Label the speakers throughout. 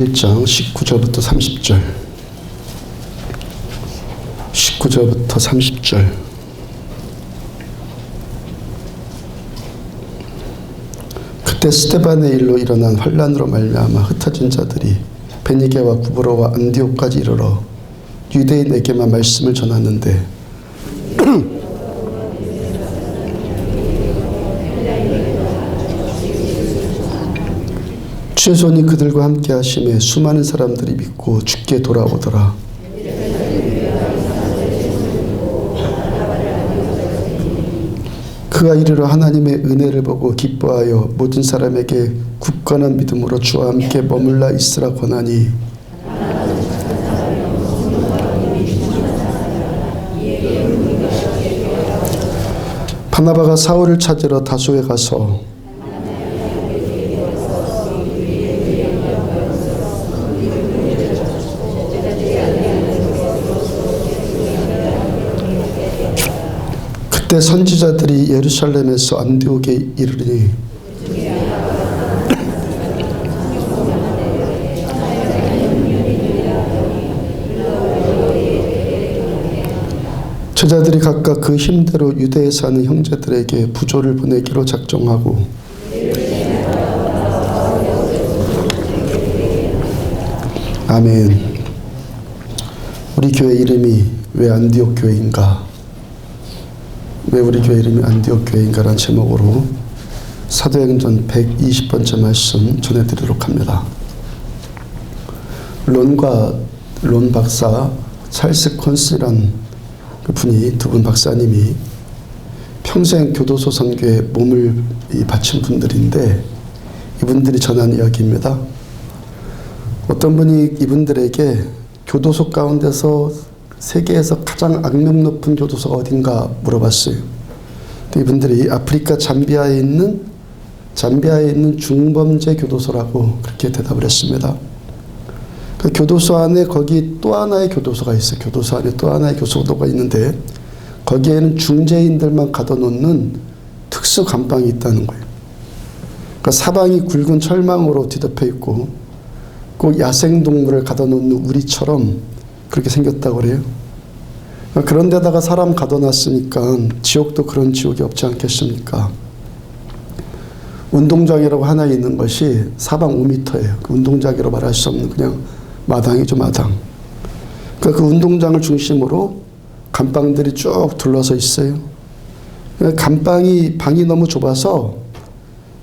Speaker 1: 1장 19절부터 30절. 19절부터 30절. 그때 스데반의 일로 일어난 환란으로 말미암아 흩어진 자들이 베니게와 구브로와 안디옥까지 이르러 유대인에게만 말씀을 전하는데 주의 손이 그들과 함께 하심에 수많은 사람들이 믿고 주께 돌아오더라. 그가 이르러 하나님의 은혜를 보고 기뻐하여 모든 사람에게 굳건한 믿음으로 주와 함께 머물러 있으라 권하니 바나바가 사울을 찾으러 다소에 가서 그때 선지자들이 예루살렘에서 안디옥에 이르니 제자들이 각각 그 힘대로 유대에 사는 형제들에게 부조를 보내기로 작정하고 아멘. 우리 교회 이름이 왜 안디옥 교회인가? 왜 우리 교회 이름이 안디옥 교회인가라는 제목으로 사도행전 120번째 말씀 전해드리도록 합니다. 론 박사 찰스 콘스란 그 분이, 두 분 박사님이 평생 교도소 선교에 몸을 바친 분들인데 이분들이 전한 이야기입니다. 어떤 분이 이분들에게 교도소 가운데서 세계에서 가장 악명 높은 교도소가 어딘가 물어봤어요. 이분들이 아프리카 잠비아에 있는 중범죄 교도소라고 그렇게 대답을 했습니다. 그 교도소 안에 거기 또 하나의 교도소가 있어요. 교도소 안에 또 하나의 교도소가 있는데 거기에는 중죄인들만 가둬놓는 특수 감방이 있다는 거예요. 그러니까 사방이 굵은 철망으로 뒤덮여 있고 꼭 야생동물을 가둬놓는 우리처럼 그렇게 생겼다고 그래요. 그런 데다가 사람 가둬놨으니까 지옥도 그런 지옥이 없지 않겠습니까? 운동장이라고 하나 있는 것이 사방 5m예요. 그 운동장이라고 말할 수 없는 그냥 마당이죠, 마당. 그러니까 그 운동장을 중심으로 감방들이 쭉 둘러서 있어요. 방이 너무 좁아서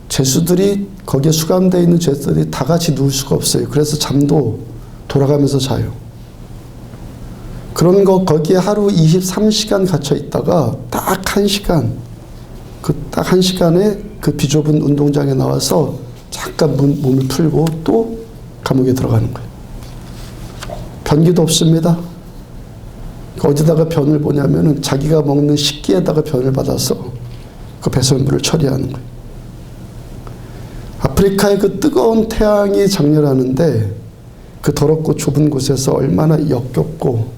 Speaker 1: 죄수들이, 거기에 수감되어 있는 죄수들이 다 같이 누울 수가 없어요. 그래서 잠도 돌아가면서 자요. 그런 거 거기에 하루 23시간 갇혀 있다가 딱 1시간, 딱 1시간에 그 비좁은 운동장에 나와서 잠깐 몸을 풀고 또 감옥에 들어가는 거예요. 변기도 없습니다. 어디다가 변을 보냐면은 자기가 먹는 식기에다가 변을 받아서 그 배설물을 처리하는 거예요. 아프리카의 그 뜨거운 태양이 장렬하는데 그 더럽고 좁은 곳에서 얼마나 역겹고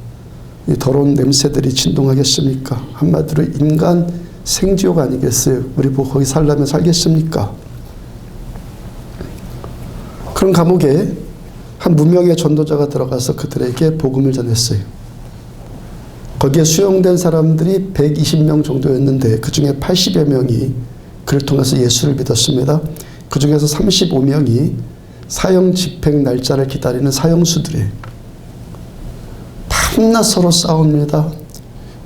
Speaker 1: 이 더러운 냄새들이 진동하겠습니까? 한마디로 인간 생지옥 아니겠어요? 우리 뭐 거기 살려면 살겠습니까? 그런 감옥에 한 무명의 전도자가 들어가서 그들에게 복음을 전했어요. 거기에 수용된 사람들이 120명 정도였는데 그 중에 80여 명이 그를 통해서 예수를 믿었습니다. 그 중에서 35명이 사형 집행 날짜를 기다리는 사형수들이에요. 밤낮 서로 싸웁니다.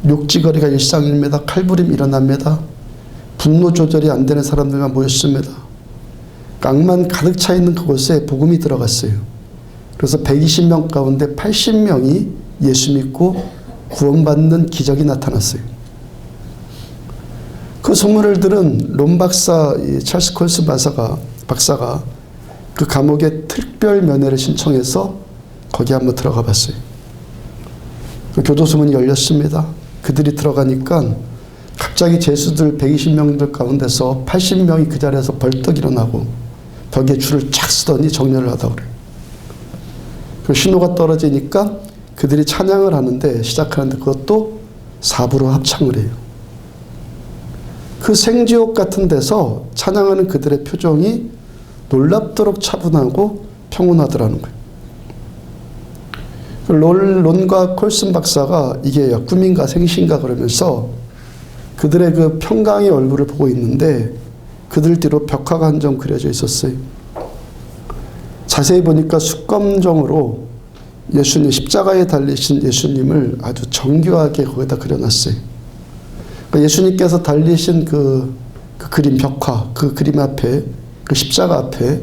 Speaker 1: 욕지거리가 일상입니다. 칼부림이 일어납니다. 분노 조절이 안 되는 사람들만 모였습니다. 악만 가득 차 있는 그곳에 복음이 들어갔어요. 그래서 120명 가운데 80명이 예수 믿고 구원받는 기적이 나타났어요. 그 소문을 들은 론 박사, 찰스 콘스 박사가 그 감옥에 특별 면회를 신청해서 거기 한번 들어가 봤어요. 그 교도소 문이 열렸습니다. 그들이 들어가니까 갑자기 죄수들 120명들 가운데서 80명이 그 자리에서 벌떡 일어나고 벽에 줄을 착 쓰더니 정렬을 하다고 그래요. 그 신호가 떨어지니까 그들이 찬양을 하는데, 시작하는데 그것도 4부로 합창을 해요. 그 생지옥 같은 데서 찬양하는 그들의 표정이 놀랍도록 차분하고 평온하더라는 거예요. 론과 콜슨 박사가 이게 꿈인가 생신가 그러면서 그들의 그 평강의 얼굴을 보고 있는데 그들 뒤로 벽화가 한 점 그려져 있었어요. 자세히 보니까 숙검정으로 예수님, 십자가에 달리신 예수님을 아주 정교하게 거기다 그려놨어요. 그러니까 예수님께서 달리신 그 그림 벽화, 그 그림 앞에, 그 십자가 앞에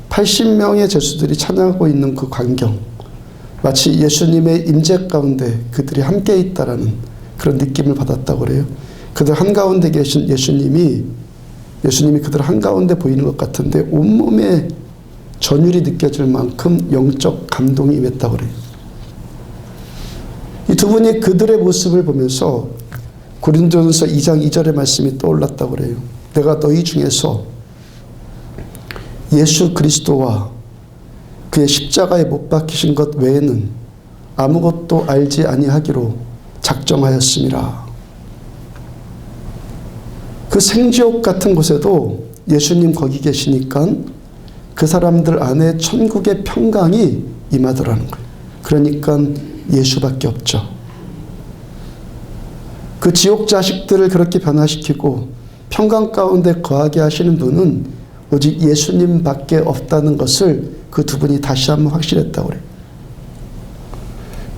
Speaker 1: 80명의 제수들이 찬양하고 있는 그 광경, 마치 예수님의 임재 가운데 그들이 함께 있다라는 그런 느낌을 받았다고 그래요. 그들 한가운데 계신 예수님이 그들 한가운데 보이는 것 같은데 온몸에 전율이 느껴질 만큼 영적 감동이 임했다고 그래요. 이 두 분이 그들의 모습을 보면서 고린도전서 2장 2절의 말씀이 떠올랐다고 그래요. 내가 너희 중에서 예수 그리스도와 그의 십자가에 못 박히신 것 외에는 아무것도 알지 아니하기로 작정하였음이라. 그 생지옥 같은 곳에도 예수님 거기 계시니까 그 사람들 안에 천국의 평강이 임하더라는 거예요. 그러니까 예수밖에 없죠. 그 지옥 자식들을 그렇게 변화시키고 평강 가운데 거하게 하시는 분은 오직 예수님밖에 없다는 것을 그 두 분이 다시 한번 확실했다고 그래요.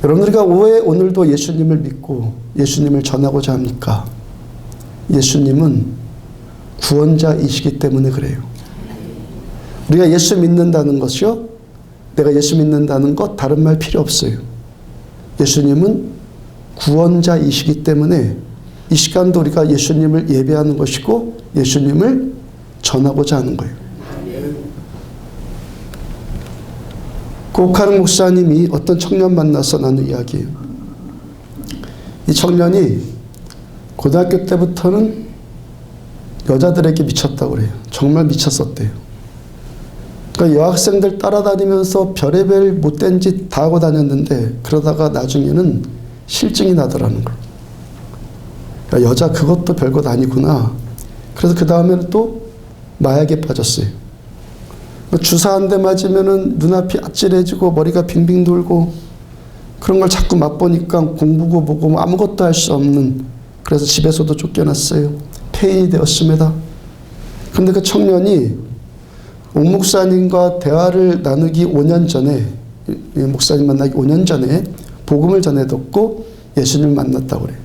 Speaker 1: 여러분, 우리가 왜 오늘도 예수님을 믿고 예수님을 전하고자 합니까? 예수님은 구원자이시기 때문에 그래요. 우리가 예수 믿는다는 것이요, 내가 예수 믿는다는 것 다른 말 필요 없어요. 예수님은 구원자이시기 때문에 이 시간도 우리가 예수님을 예배하는 것이고 예수님을 전하고자 하는 거예요. 고카르 목사님이 어떤 청년 만나서 나눈 이야기예요. 이 청년이 고등학교 때부터는 여자들에게 미쳤다고 그래요. 정말 미쳤었대요. 그러니까 여학생들 따라다니면서 별의별 못된 짓 다 하고 다녔는데 그러다가 나중에는 실증이 나더라는 거예요. 그러니까 여자 그것도 별것 아니구나. 그래서 그 다음에는 또 마약에 빠졌어요. 주사 한 대 맞으면은 눈앞이 아찔해지고 머리가 빙빙 돌고 그런 걸 자꾸 맛보니까 공부고 뭐고 아무것도 할 수 없는, 그래서 집에서도 쫓겨났어요. 폐인이 되었습니다. 그런데 그 청년이 옥 목사님과 대화를 나누기 5년 전에, 목사님 만나기 5년 전에 복음을 전해 듣고 예수님을 만났다고 그래요.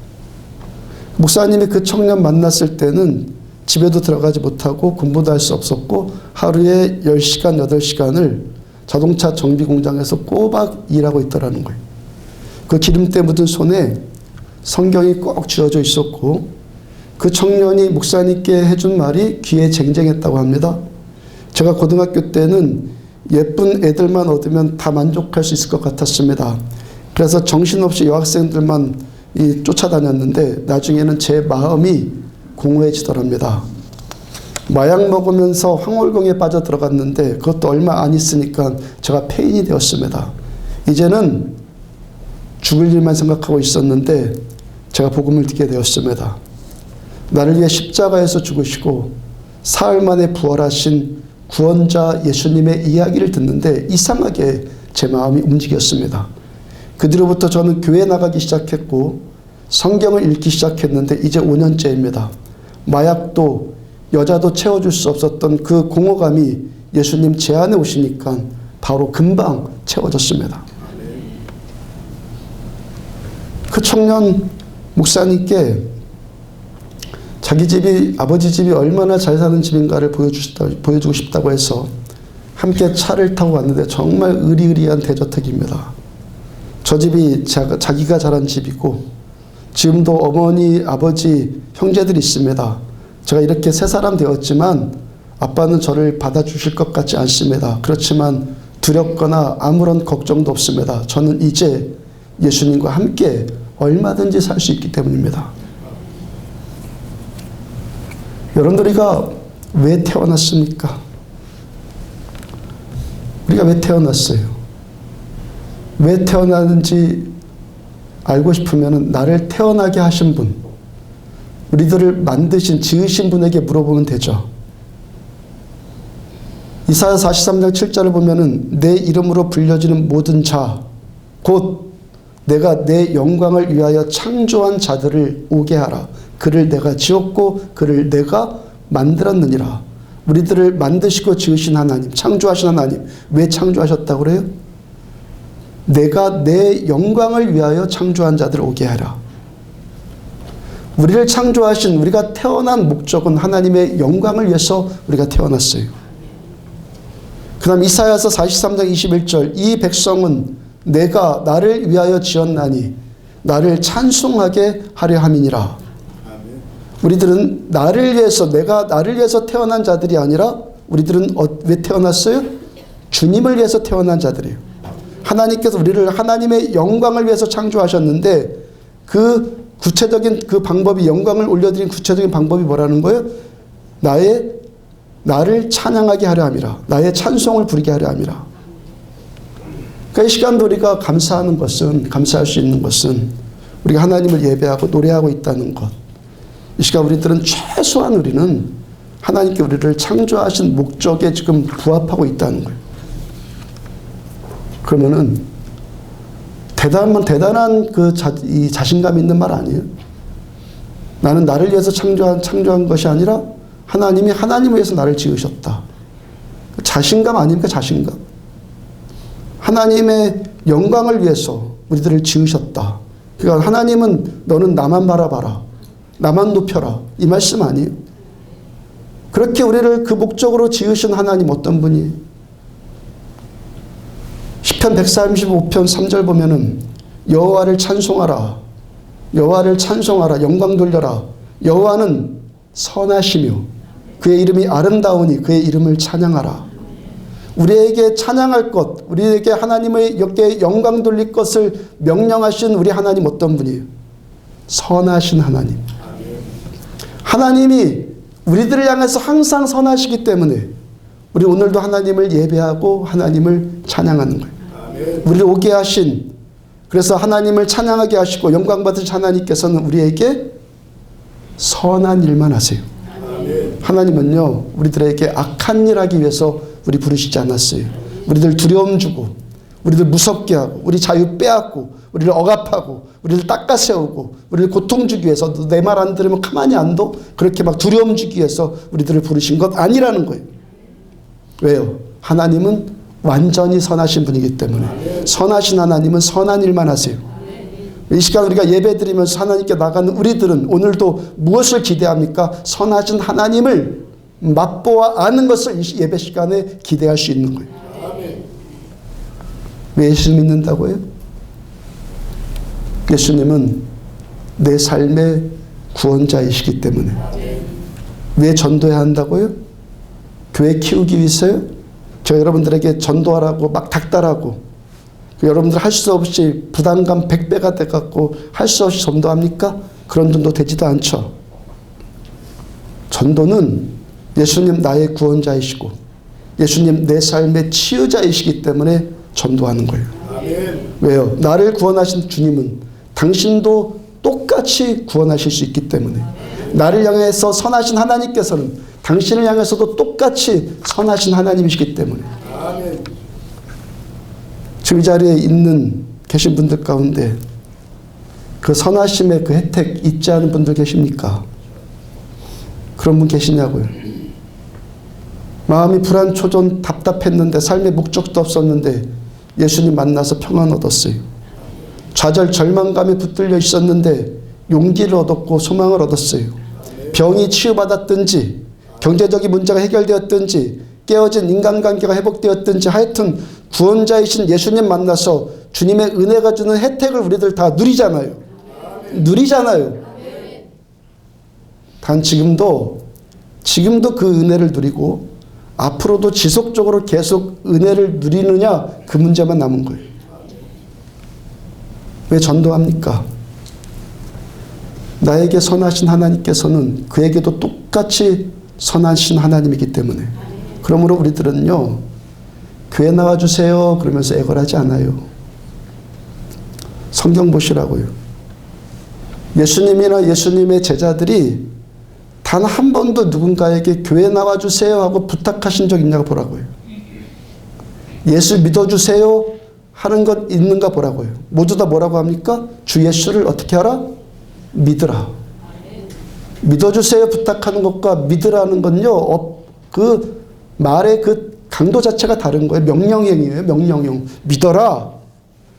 Speaker 1: 목사님이 그 청년 만났을 때는 집에도 들어가지 못하고 공부도 할 수 없었고 하루에 10시간, 8시간을 자동차 정비 공장에서 꼬박 일하고 있더라는 거예요. 그 기름때 묻은 손에 성경이 꼭 쥐어져 있었고 그 청년이 목사님께 해준 말이 귀에 쟁쟁했다고 합니다. 제가 고등학교 때는 예쁜 애들만 얻으면 다 만족할 수 있을 것 같았습니다. 그래서 정신없이 여학생들만 쫓아다녔는데 나중에는 제 마음이 공허해지더랍니다. 마약 먹으면서 황홀공에 빠져 들어갔는데 그것도 얼마 안 있으니까 제가 폐인이 되었습니다. 이제는 죽을 일만 생각하고 있었는데 제가 복음을 듣게 되었습니다. 나를 위해 십자가에서 죽으시고 사흘 만에 부활하신 구원자 예수님의 이야기를 듣는데 이상하게 제 마음이 움직였습니다. 그 뒤로부터 저는 교회 나가기 시작했고 성경을 읽기 시작했는데 이제 5년째입니다. 마약도 여자도 채워줄 수 없었던 그 공허감이 예수님 제 안에 오시니까 바로 금방 채워졌습니다. 그 청년 목사님께 자기 집이, 아버지 집이 얼마나 잘 사는 집인가를 보여주고 싶다고 해서 함께 차를 타고 왔는데 정말 으리으리한 대저택입니다. 저 집이 자기가 자란 집이고 지금도 어머니, 아버지, 형제들이 있습니다. 제가 이렇게 세 사람 되었지만 아빠는 저를 받아주실 것 같지 않습니다. 그렇지만 두렵거나 아무런 걱정도 없습니다. 저는 이제 예수님과 함께 얼마든지 살 수 있기 때문입니다. 여러분, 우리가 왜 태어났습니까? 우리가 왜 태어났어요? 왜 태어났는지 알고 싶으면 나를 태어나게 하신 분, 우리들을 만드신, 지으신 분에게 물어보면 되죠. 이사야 43장 7절을 보면은 내 이름으로 불려지는 모든 자, 곧 내가 내 영광을 위하여 창조한 자들을 오게 하라. 그를 내가 지었고 그를 내가 만들었느니라. 우리들을 만드시고 지으신 하나님, 창조하신 하나님, 왜 창조하셨다고 그래요? 내가 내 영광을 위하여 창조한 자들을 오게 하라. 우리를 창조하신, 우리가 태어난 목적은 하나님의 영광을 위해서 우리가 태어났어요. 그 다음 이사야서 43장 21절, 이 백성은 내가 나를 위하여 지었나니 나를 찬송하게 하려 함이니라. 우리들은 나를 위해서, 내가 나를 위해서 태어난 자들이 아니라 우리들은 왜 태어났어요? 주님을 위해서 태어난 자들이에요. 하나님께서 우리를 하나님의 영광을 위해서 창조하셨는데 그 구체적인 그 방법이, 영광을 올려드린 구체적인 방법이 뭐라는 거예요? 나를 찬양하게 하려 함이라. 나의 찬송을 부르게 하려 함이라. 그러니까 이 시간도 우리가 감사하는 것은, 감사할 수 있는 것은 우리가 하나님을 예배하고 노래하고 있다는 것. 이 시간 우리들은 최소한 우리는 하나님께 우리를 창조하신 목적에 지금 부합하고 있다는 거예요. 그러면은 대단한 이 자신감 있는 말 아니에요? 나는 나를 위해서 창조한 것이 아니라 하나님이 하나님을 위해서 나를 지으셨다. 자신감 아닙니까? 자신감. 하나님의 영광을 위해서 우리들을 지으셨다. 그러니까 하나님은 너는 나만 바라봐라. 나만 높여라. 이 말씀 아니에요? 그렇게 우리를 그 목적으로 지으신 하나님 어떤 분이? 시편 135편 3절 보면은 여호와를 찬송하라. 여호와를 찬송하라. 영광 돌려라. 여호와는 선하시며 그의 이름이 아름다우니 그의 이름을 찬양하라. 우리에게 찬양할 것, 우리에게 하나님의 여기에 영광 돌릴 것을 명령하신 우리 하나님 어떤 분이에요? 선하신 하나님. 하나님이 우리들을 향해서 항상 선하시기 때문에 우리 오늘도 하나님을 예배하고 하나님을 찬양하는 거예요. 우리를 오게 하신, 그래서 하나님을 찬양하게 하시고 영광 받으신 하나님께서는 우리에게 선한 일만 하세요. 하나님은요, 우리들에게 악한 일 하기 위해서 우리 부르시지 않았어요. 우리들 두려움 주고, 우리들 무섭게 하고, 우리 자유 빼앗고, 우리를 억압하고, 우리를 닦아세우고, 우리를 고통 주기 위해서, 내 말 안 들으면 가만히 안 둬? 그렇게 막 두려움 주기 위해서 우리들을 부르신 것 아니라는 거예요. 왜요? 하나님은 완전히 선하신 분이기 때문에. 선하신 하나님은 선한 일만 하세요. 이 시간 우리가 예배 드리면서 하나님께 나가는 우리들은 오늘도 무엇을 기대합니까? 선하신 하나님을 맛보아 아는 것을 이 예배 시간에 기대할 수 있는 거예요. 왜 예수님 믿는다고요? 예수님은 내 삶의 구원자이시기 때문에. 왜 전도해야 한다고요? 교회 키우기 위해서요? 저 여러분들에게 전도하라고 막 닥달하고 여러분들 할 수 없이 부담감 100배가 돼갖고 할 수 없이 전도합니까? 그런 전도 되지도 않죠. 전도는 예수님 나의 구원자이시고 예수님 내 삶의 치유자이시기 때문에 전도하는 거예요. 왜요? 나를 구원하신 주님은 당신도 똑같이 구원하실 수 있기 때문에. 나를 향해서 선하신 하나님께서는 당신을 향해서도 똑같이 선하신 하나님이시기 때문에. 지금 이 자리에 계신 분들 가운데 그 선하심의 그 혜택 잊지 않은 분들 계십니까? 그런 분 계시냐고요? 마음이 불안초전 답답했는데 삶의 목적도 없었는데 예수님 만나서 평안 얻었어요. 좌절 절망감에 붙들려 있었는데 용기를 얻었고 소망을 얻었어요. 병이 치유받았든지 경제적인 문제가 해결되었든지 깨어진 인간관계가 회복되었든지 하여튼 구원자이신 예수님 만나서 주님의 은혜가 주는 혜택을 우리들 다 누리잖아요. 단 지금도 그 은혜를 누리고 앞으로도 지속적으로 계속 은혜를 누리느냐 그 문제만 남은 거예요. 왜 전도합니까? 나에게 선하신 하나님께서는 그에게도 똑같이 선하신 하나님이기 때문에. 그러므로 우리들은요, 교회 나와주세요 그러면서 애걸하지 않아요. 성경 보시라고요. 예수님이나 예수님의 제자들이 단 한 번도 누군가에게 교회 나와주세요 하고 부탁하신 적 있냐고 보라고요. 예수 믿어주세요 하는 것 있는가 보라고요. 모두 다 뭐라고 합니까? 주 예수를 어떻게 하라? 믿으라. 믿어주세요 부탁하는 것과 믿으라는 건요, 그 말의 그 강도 자체가 다른 거예요. 명령형이에요. 명령형. 믿어라.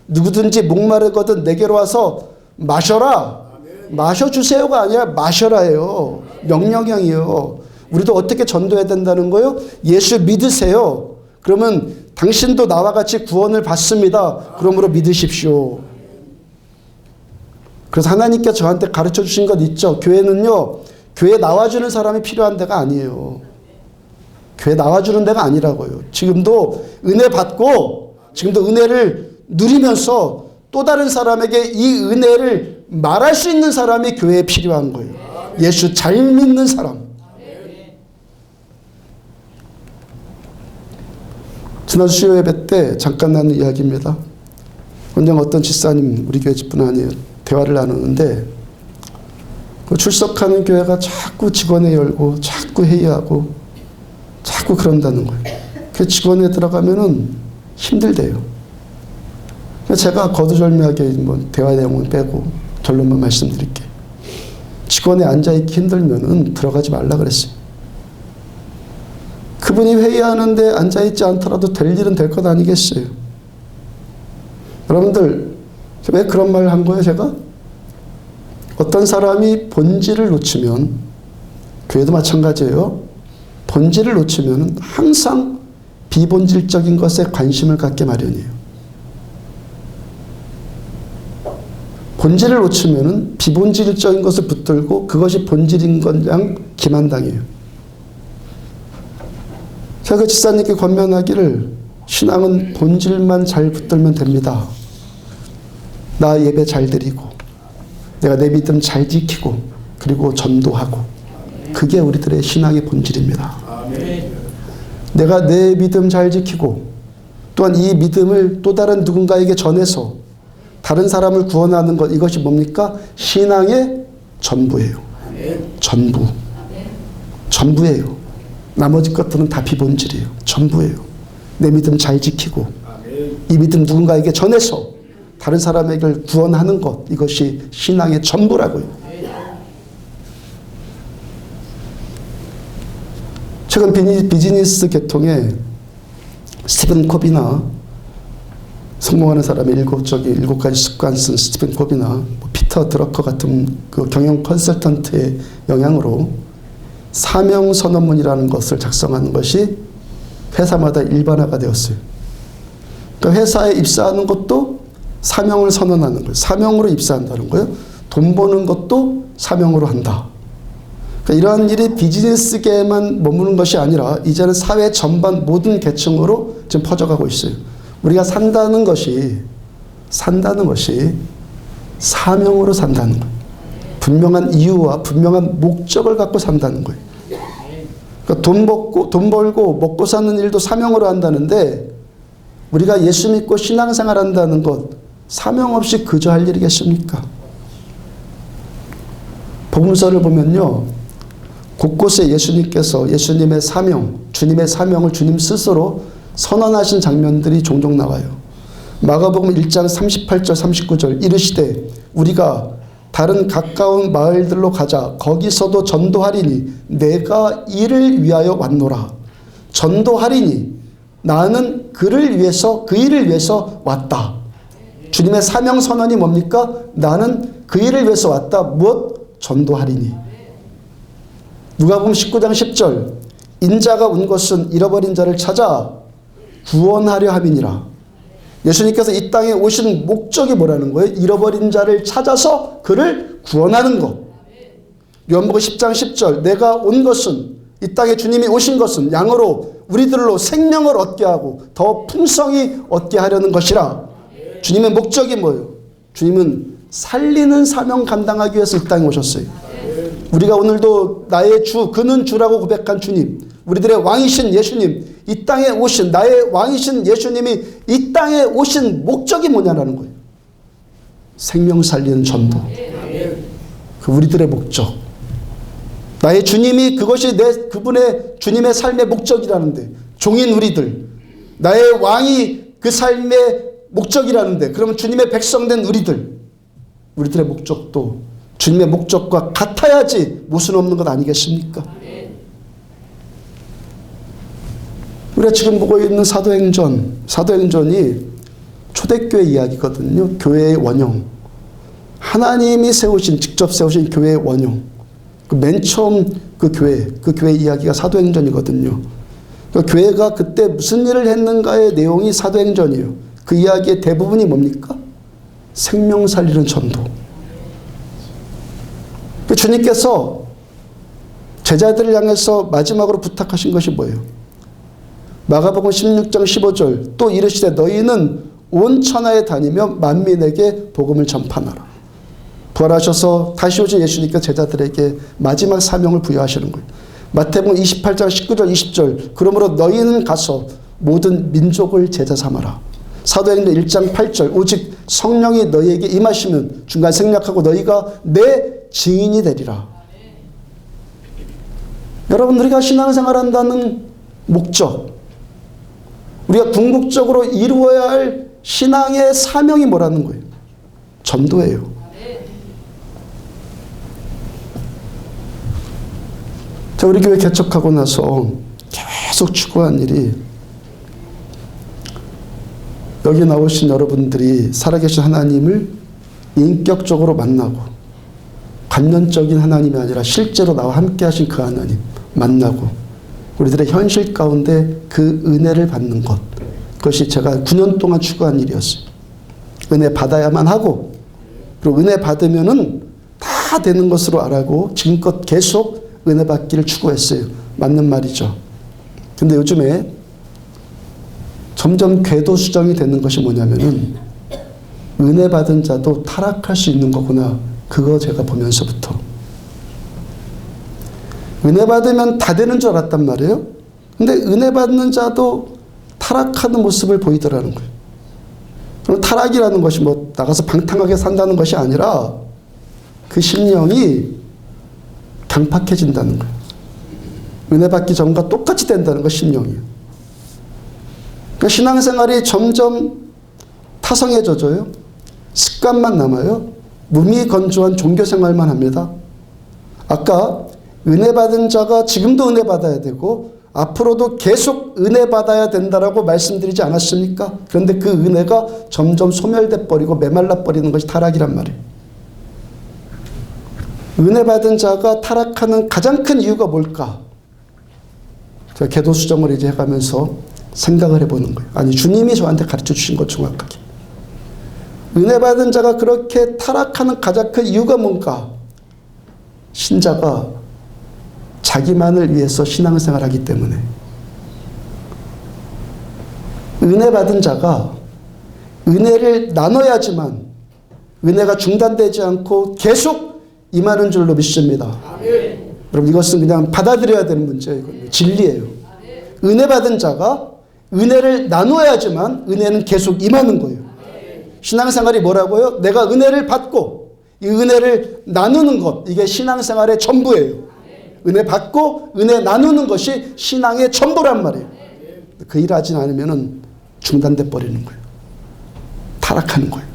Speaker 1: 누구든지 목마르거든 내게로 와서 마셔라. 마셔주세요가 아니라 마셔라예요. 명령형이에요. 우리도 어떻게 전도해야 된다는 거예요? 예수 믿으세요. 그러면 당신도 나와 같이 구원을 받습니다. 그러므로 믿으십시오. 그래서 하나님께 저한테 가르쳐 주신 것 있죠. 교회는요, 교회 나와주는 사람이 필요한 데가 아니에요. 교회 나와주는 데가 아니라고요. 지금도 은혜 받고, 지금도 은혜를 누리면서 또 다른 사람에게 이 은혜를 말할 수 있는 사람이 교회에 필요한 거예요. 예수 잘 믿는 사람. 지난 수요 예배 때 잠깐 나눈 이야기입니다. 언젠가 어떤 집사님, 우리 교회 집분 아니에요. 대화를 나누는데 그 출석하는 교회가 자꾸 직원회 열고 자꾸 회의하고 자꾸 그런다는 거예요. 그 직원회 들어가면은 힘들대요. 제가 거두절미하게 뭐 대화 내용을 빼고 결론만 말씀드릴게요. 직원에 앉아있기 힘들면은 들어가지 말라 그랬어요. 그분이 회의하는데 앉아있지 않더라도 될 일은 될 것 아니겠어요. 여러분들 왜 그런 말을 한 거예요 제가? 어떤 사람이 본질을 놓치면, 교회도 마찬가지예요. 본질을 놓치면 항상 비본질적인 것에 관심을 갖게 마련이에요. 본질을 놓치면 비본질적인 것을 붙들고 그것이 본질인 것양 기만당해요. 제가 그 집사님께 권면하기를, 신앙은 본질만 잘 붙들면 됩니다. 나 예배 잘 드리고, 내가 내 믿음 잘 지키고, 그리고 전도하고, 그게 우리들의 신앙의 본질입니다. 내가 내 믿음 잘 지키고, 또한 이 믿음을 또 다른 누군가에게 전해서 다른 사람을 구원하는 것, 이것이 뭡니까? 신앙의 전부예요. 전부. 전부예요. 나머지 것들은 다 비본질이에요. 전부예요. 내 믿음 잘 지키고, 이 믿음 누군가에게 전해서 다른 사람에게 구원하는 것, 이것이 신앙의 전부라고요. 최근 비즈니스 계통에 스티븐 코비나, 성공하는 사람의 7가지 습관 쓴 스티븐 코비나 피터 드러커 같은 그 경영 컨설턴트의 영향으로 사명 선언문이라는 것을 작성하는 것이 회사마다 일반화가 되었어요. 그러니까 회사에 입사하는 것도 사명을 선언하는 거예요. 사명으로 입사한다는 거예요. 돈 버는 것도 사명으로 한다. 그러니까 이러한 일이 비즈니스계에만 머무는 것이 아니라 이제는 사회 전반 모든 계층으로 지금 퍼져가고 있어요. 우리가 산다는 것이 사명으로 산다는 거예요. 분명한 이유와 분명한 목적을 갖고 산다는 거예요. 그러니까 돈 벌고 먹고 사는 일도 사명으로 한다는데, 우리가 예수 믿고 신앙생활 한다는 것, 사명 없이 그저 할 일이겠습니까? 복음서를 보면요, 곳곳에 예수님께서 예수님의 사명, 주님의 사명을 주님 스스로 선언하신 장면들이 종종 나와요. 마가복음 1장 38절 39절 이르시되 우리가 다른 가까운 마을들로 가자. 거기서도 전도하리니 내가 이를 위하여 왔노라. 전도하리니 나는 그를 위해서, 그 일을 위해서 왔다. 주님의 사명 선언이 뭡니까? 나는 그 일을 위해서 왔다. 무엇? 전도하리니. 누가복음 19장 10절 인자가 온 것은 잃어버린 자를 찾아 구원하려 함이니라. 예수님께서 이 땅에 오신 목적이 뭐라는 거예요? 잃어버린 자를 찾아서 그를 구원하는 것. 요한복음 10장 10절 내가 온 것은, 이 땅에 주님이 오신 것은 양으로 우리들로 생명을 얻게 하고 더 풍성히 얻게 하려는 것이라. 주님의 목적이 뭐예요? 주님은 살리는 사명 감당하기 위해서 이 땅에 오셨어요. 우리가 오늘도 나의 주, 그는 주라고 고백한 주님, 우리들의 왕이신 예수님, 이 땅에 오신 나의 왕이신 예수님이 이 땅에 오신 목적이 뭐냐라는 거예요. 생명 살리는 전도. 그 우리들의 목적. 나의 주님이 그것이 그분의 주님의 삶의 목적이라는데, 종인 우리들, 나의 왕이 그 삶의 목적이라는데, 그러면 주님의 백성된 우리들의 목적도 주님의 목적과 같아야지 모순 없는 것 아니겠습니까? 우리가 지금 보고 있는 사도행전이 초대교회 이야기거든요. 교회의 원형, 하나님이 직접 세우신 교회의 원형, 맨 처음 그 교회 이야기가 사도행전이거든요. 그러니까 교회가 그때 무슨 일을 했는가의 내용이 사도행전이에요. 그 이야기의 대부분이 뭡니까? 생명 살리는 전도. 주님께서 제자들을 향해서 마지막으로 부탁하신 것이 뭐예요? 마가복음 16장 15절, 또 이르시되 너희는 온 천하에 다니며 만민에게 복음을 전파하라. 부활하셔서 다시 오신 예수님께서 제자들에게 마지막 사명을 부여하시는 거예요. 마태복음 28장 19절 20절, 그러므로 너희는 가서 모든 민족을 제자 삼아라. 사도행전 1장 8절, 오직 성령이 너희에게 임하시면, 중간 생략하고, 너희가 내 증인이 되리라. 여러분, 우리가 신앙생활한다는 목적, 우리가 궁극적으로 이루어야 할 신앙의 사명이 뭐라는 거예요? 전도예요. 자, 우리 교회 개척하고 나서 계속 추구한 일이, 여기 나오신 여러분들이 살아계신 하나님을 인격적으로 만나고, 관념적인 하나님이 아니라 실제로 나와 함께 하신 그 하나님 만나고, 우리들의 현실 가운데 그 은혜를 받는 것, 그것이 제가 9년 동안 추구한 일이었어요. 은혜 받아야만 하고, 그리고 은혜 받으면은 다 되는 것으로 알고 지금껏 계속 은혜 받기를 추구했어요. 맞는 말이죠. 근데 요즘에 점점 궤도 수정이 되는 것이 뭐냐면은, 은혜 받은 자도 타락할 수 있는 거구나. 그거 제가 보면서부터 은혜 받으면 다 되는 줄 알았단 말이에요. 근데 은혜 받는 자도 타락하는 모습을 보이더라는 거예요. 그럼 타락이라는 것이 뭐 나가서 방탕하게 산다는 것이 아니라 그 심령이 강팍해진다는 거예요. 은혜 받기 전과 똑같이 된다는 것, 심령이에요. 그러니까 신앙생활이 점점 타성해져져요. 습관만 남아요. 무미건조한 종교생활만 합니다. 아까 은혜 받은 자가 지금도 은혜 받아야 되고 앞으로도 계속 은혜 받아야 된다라고 말씀드리지 않았습니까? 그런데 그 은혜가 점점 소멸돼 버리고 메말라 버리는 것이 타락이란 말이에요. 은혜 받은 자가 타락하는 가장 큰 이유가 뭘까? 제가 계도 수정을 이제 해가면서 생각을 해보는 거예요. 아니, 주님이 저한테 가르쳐 주신 것 정확하게. 은혜 받은 자가 그렇게 타락하는 가장 큰 이유가 뭔가? 신자가 자기만을 위해서 신앙생활을 하기 때문에. 은혜 받은 자가 은혜를 나눠야지만 은혜가 중단되지 않고 계속 임하는 줄로 믿습니다. 여러분, 이것은 그냥 받아들여야 되는 문제예요. 진리예요. 은혜 받은 자가 은혜를 나눠야지만 은혜는 계속 임하는 거예요. 신앙생활이 뭐라고요? 내가 은혜를 받고 이 은혜를 나누는 것, 이게 신앙생활의 전부예요. 은혜 받고 은혜 나누는 것이 신앙의 전부란 말이에요. 그 일을 하지 않으면 중단돼 버리는 거예요. 타락하는 거예요.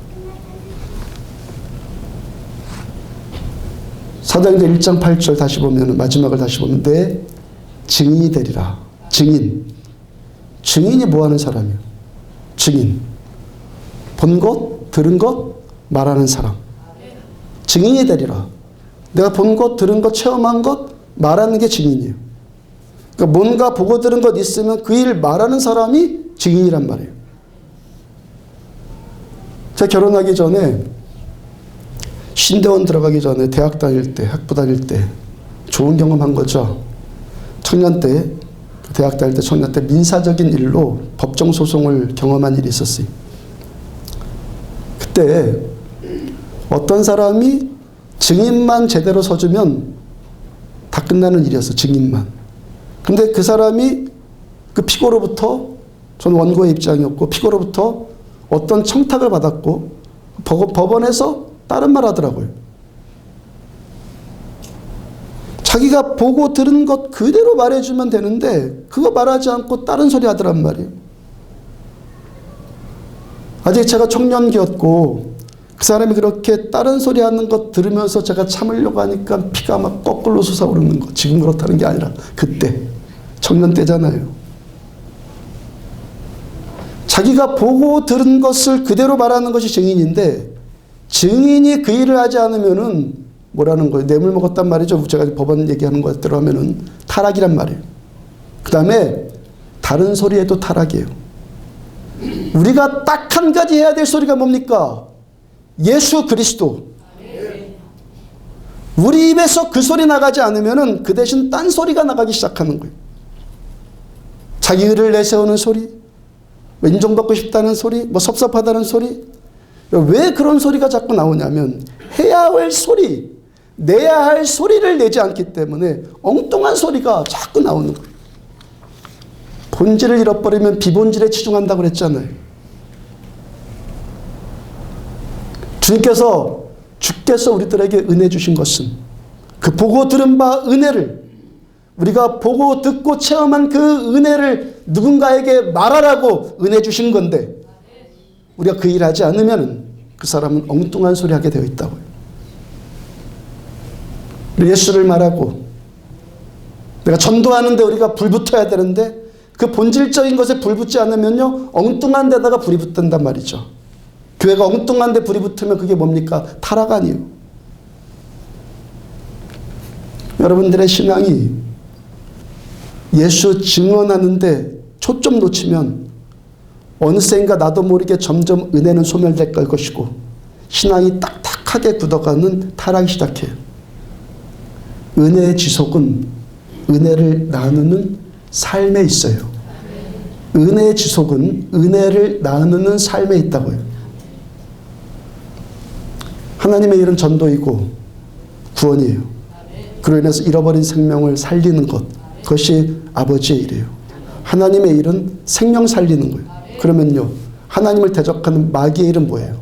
Speaker 1: 사도행전 1장 8절 다시 보면, 마지막을 다시 보면, 내 증인이 되리라. 증인이 뭐 하는 사람이에요? 증인. 본 것, 들은 것, 말하는 사람. 증인이 되리라. 내가 본 것, 들은 것, 체험한 것, 말하는 게 증인이에요. 그러니까 뭔가 보고 들은 것 있으면 그 일 말하는 사람이 증인이란 말이에요. 제가 결혼하기 전에, 신대원 들어가기 전에 대학 다닐 때, 학부 다닐 때 좋은 경험한 거죠. 청년 때, 대학 다닐 때 청년 때 민사적인 일로 법정 소송을 경험한 일이 있었어요. 그때 어떤 사람이 증인만 제대로 서주면 다 끝나는 일이었어. 증인만. 근데 그 사람이 그 피고로부터, 저는 원고의 입장이었고, 피고로부터 어떤 청탁을 받았고 법원에서 다른 말 하더라고요. 자기가 보고 들은 것 그대로 말해주면 되는데 그거 말하지 않고 다른 소리 하더란 말이에요. 아직 제가 청년기였고 그 사람이 그렇게 다른 소리 하는 것 들으면서 제가 참으려고 하니까 피가 막 거꾸로 솟아오르는 거. 지금 그렇다는 게 아니라 그때 청년 때잖아요. 자기가 보고 들은 것을 그대로 말하는 것이 증인인데 증인이 그 일을 하지 않으면은 뭐라는 거예요? 뇌물 먹었단 말이죠. 제가 법원 얘기하는 것대로 하면은 타락이란 말이에요. 그 다음에 다른 소리에도 타락이에요. 우리가 딱 한 가지 해야 될 소리가 뭡니까? 예수 그리스도. 우리 입에서 그 소리 나가지 않으면은 그 대신 딴 소리가 나가기 시작하는 거예요. 자기 의를 내세우는 소리, 인정받고 싶다는 소리, 뭐 섭섭하다는 소리. 왜 그런 소리가 자꾸 나오냐면 해야 할 소리, 내야 할 소리를 내지 않기 때문에 엉뚱한 소리가 자꾸 나오는 거예요. 본질을 잃어버리면 비본질에 치중한다고 그랬잖아요. 주께서 우리들에게 은혜 주신 것은 그 보고 들은 바 은혜를, 우리가 보고 듣고 체험한 그 은혜를 누군가에게 말하라고 은혜 주신 건데 우리가 그 일 하지 않으면 그 사람은 엉뚱한 소리 하게 되어 있다고요. 예수를 말하고 내가 전도하는데 우리가 불 붙어야 되는데 그 본질적인 것에 불 붙지 않으면요 엉뚱한 데다가 불이 붙는단 말이죠. 교회가 엉뚱한 데 불이 붙으면 그게 뭡니까? 타락 아니에요. 여러분들의 신앙이 예수 증언하는데 초점 놓치면 어느새인가 나도 모르게 점점 은혜는 소멸될 것이고 신앙이 딱딱하게 굳어가는 타락이 시작해요. 은혜의 지속은 은혜를 나누는 삶에 있어요. 은혜의 지속은 은혜를 나누는 삶에 있다고요. 하나님의 일은 전도이고 구원이에요. 그로 인해서 잃어버린 생명을 살리는 것, 그것이 아버지의 일이에요. 하나님의 일은 생명 살리는 거예요. 그러면요 하나님을 대적하는 마귀의 일은 뭐예요?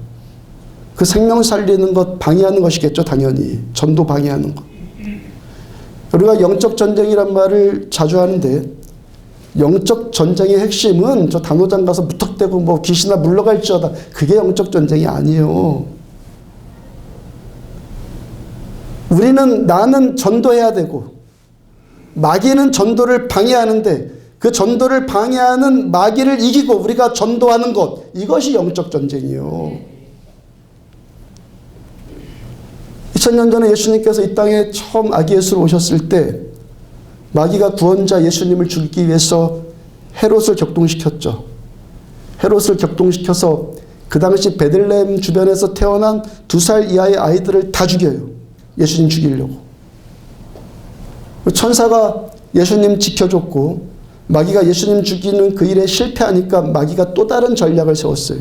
Speaker 1: 그 생명 살리는 것 방해하는 것이겠죠. 당연히 전도 방해하는 것. 우리가 영적 전쟁이란 말을 자주 하는데 영적 전쟁의 핵심은 저 단호장 가서 무턱대고 뭐 귀신아 물러갈지어다, 그게 영적 전쟁이 아니에요. 나는 전도해야 되고 마귀는 전도를 방해하는데 그 전도를 방해하는 마귀를 이기고 우리가 전도하는 것, 이것이 영적 전쟁이에요. 2000년 전에 예수님께서 이 땅에 처음 아기 예수로 오셨을 때 마귀가 구원자 예수님을 죽이기 위해서 헤롯을 격동시켰죠. 헤롯을 격동시켜서 그 당시 베들레헴 주변에서 태어난 2살 이하의 아이들을 다 죽여요. 예수님 죽이려고. 천사가 예수님 지켜줬고 마귀가 예수님 죽이는 그 일에 실패하니까 마귀가 또 다른 전략을 세웠어요.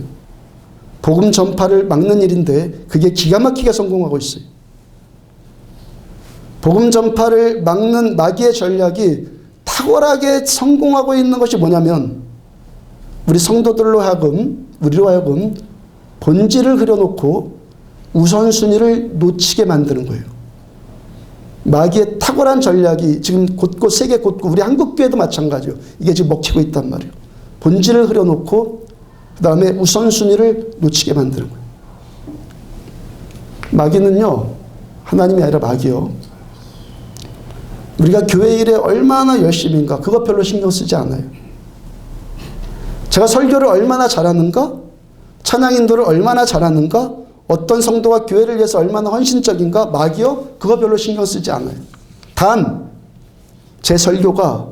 Speaker 1: 복음 전파를 막는 일인데 그게 기가 막히게 성공하고 있어요. 복음 전파를 막는 마귀의 전략이 탁월하게 성공하고 있는 것이 뭐냐면 우리 성도들로 하여금, 우리로 하여금 본질을 흐려놓고 우선순위를 놓치게 만드는 거예요. 마귀의 탁월한 전략이 지금 곳곳 세계 곳곳 우리 한국교회도 마찬가지예요. 이게 지금 먹히고 있단 말이에요. 본질을 흐려놓고 그 다음에 우선순위를 놓치게 만드는 거예요. 마귀는요 하나님이 아니라 마귀요. 우리가 교회 일에 얼마나 열심인가 그거 별로 신경 쓰지 않아요. 제가 설교를 얼마나 잘하는가, 찬양 인도를 얼마나 잘하는가, 어떤 성도가 교회를 위해서 얼마나 헌신적인가, 마귀요? 그거 별로 신경 쓰지 않아요. 단 제 설교가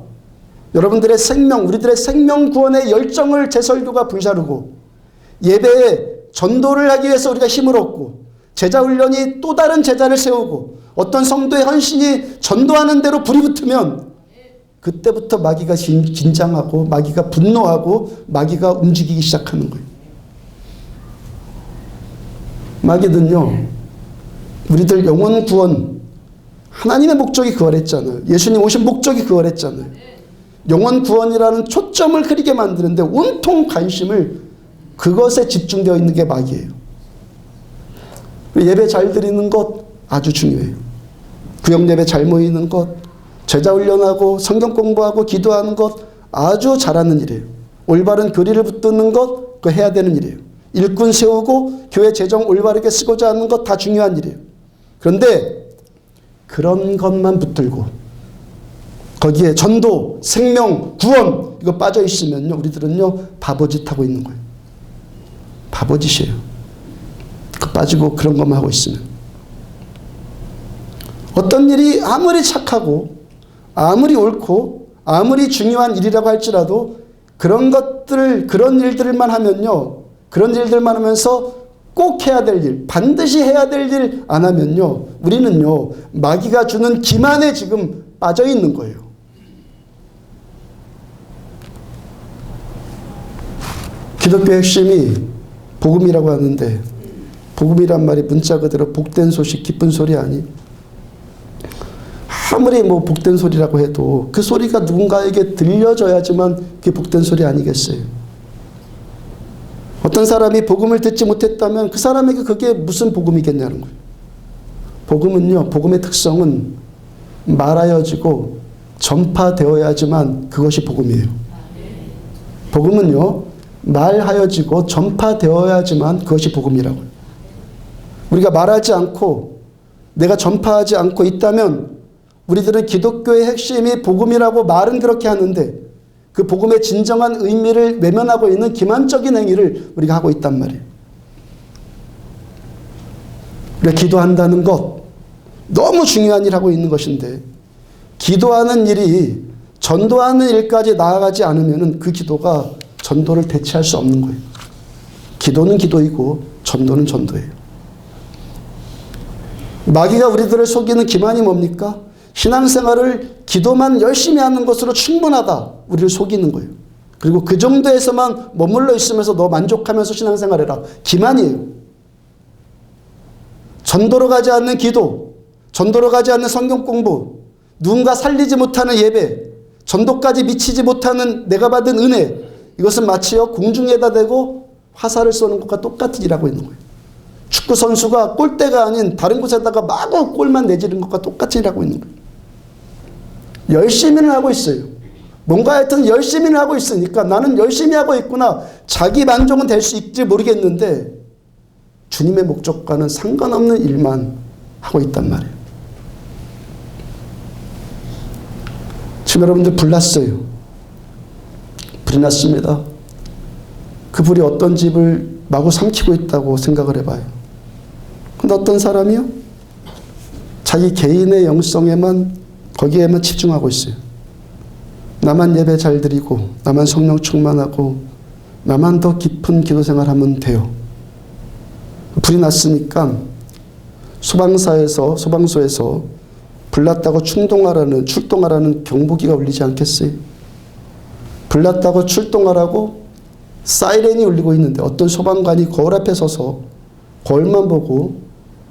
Speaker 1: 여러분들의 생명, 우리들의 생명 구원의 열정을 제 설교가 불사르고 예배에 전도를 하기 위해서 우리가 힘을 얻고 제자 훈련이 또 다른 제자를 세우고 어떤 성도의 헌신이 전도하는 대로 불이 붙으면 그때부터 마귀가 긴장하고 마귀가 분노하고 마귀가 움직이기 시작하는 거예요. 마귀는요 우리들 영혼 구원, 하나님의 목적이 그거랬잖아요. 예수님 오신 목적이 그거랬잖아요. 영혼 구원이라는 초점을 흐리게 만드는데 온통 관심을 그것에 집중되어 있는 게 마귀예요. 예배 잘 드리는 것 아주 중요해요. 구역 예배 잘 모이는 것, 제자 훈련하고 성경 공부하고 기도하는 것 아주 잘하는 일이에요. 올바른 교리를 붙드는 것 그거 해야 되는 일이에요. 일꾼 세우고 교회 재정 올바르게 쓰고자 하는 것 다 중요한 일이에요. 그런데 그런 것만 붙들고 거기에 전도, 생명, 구원 이거 빠져 있으면요, 우리들은요 바보짓 하고 있는 거예요. 바보짓이에요. 그 빠지고 그런 것만 하고 있으면 어떤 일이 아무리 착하고 아무리 옳고 아무리 중요한 일이라고 할지라도 그런 것들, 그런 일들만 하면요, 그런 일들만 하면서 꼭 해야 될 일, 반드시 해야 될 일 안 하면요, 우리는요 마귀가 주는 기만에 지금 빠져 있는 거예요. 기독교의 핵심이 복음이라고 하는데, 복음이란 말이 문자 그대로 복된 소식, 기쁜 소리 아니? 아무리 뭐 복된 소리라고 해도 그 소리가 누군가에게 들려져야지만 그게 복된 소리 아니겠어요? 어떤 사람이 복음을 듣지 못했다면 그 사람에게 그게 무슨 복음이겠냐는 거예요. 복음은요, 복음의 특성은 말하여지고 전파되어야지만 그것이 복음이에요. 복음은요, 말하여지고 전파되어야지만 그것이 복음이라고요. 우리가 말하지 않고 내가 전파하지 않고 있다면 우리들은 기독교의 핵심이 복음이라고 말은 그렇게 하는데 그 복음의 진정한 의미를 외면하고 있는 기만적인 행위를 우리가 하고 있단 말이에요. 우리가 기도한다는 것 너무 중요한 일 하고 있는 것인데 기도하는 일이 전도하는 일까지 나아가지 않으면 그 기도가 전도를 대체할 수 없는 거예요. 기도는 기도이고 전도는 전도예요. 마귀가 우리들을 속이는 기만이 뭡니까? 신앙생활을 기도만 열심히 하는 것으로 충분하다. 우리를 속이는 거예요. 그리고 그 정도에서만 머물러 있으면서 너 만족하면서 신앙생활해라. 기만이에요. 전도로 가지 않는 기도, 전도로 가지 않는 성경 공부, 누군가 살리지 못하는 예배, 전도까지 미치지 못하는 내가 받은 은혜, 이것은 마치요 공중에다 대고 화살을 쏘는 것과 똑같은 일하고 있는 거예요. 축구 선수가 골대가 아닌 다른 곳에다가 마구 골만 내지른 것과 똑같이 일하고 있는 거예요. 열심히는 하고 있어요. 뭔가 하여튼 열심히는 하고 있으니까 나는 열심히 하고 있구나. 자기 만족은 될 수 있을지 모르겠는데 주님의 목적과는 상관없는 일만 하고 있단 말이에요. 지금 여러분들 불 났어요. 불이 났습니다. 그 불이 어떤 집을 마구 삼키고 있다고 생각을 해봐요. 근데 어떤 사람이요? 자기 개인의 영성에만 거기에만 집중하고 있어요. 나만 예배 잘 드리고 나만 성령 충만하고 나만 더 깊은 기도 생활하면 돼요. 불이 났으니까 소방소에서 불났다고 출동하라는 경보기가 울리지 않겠어요? 불났다고 출동하라고 사이렌이 울리고 있는데 어떤 소방관이 거울 앞에 서서 거울만 보고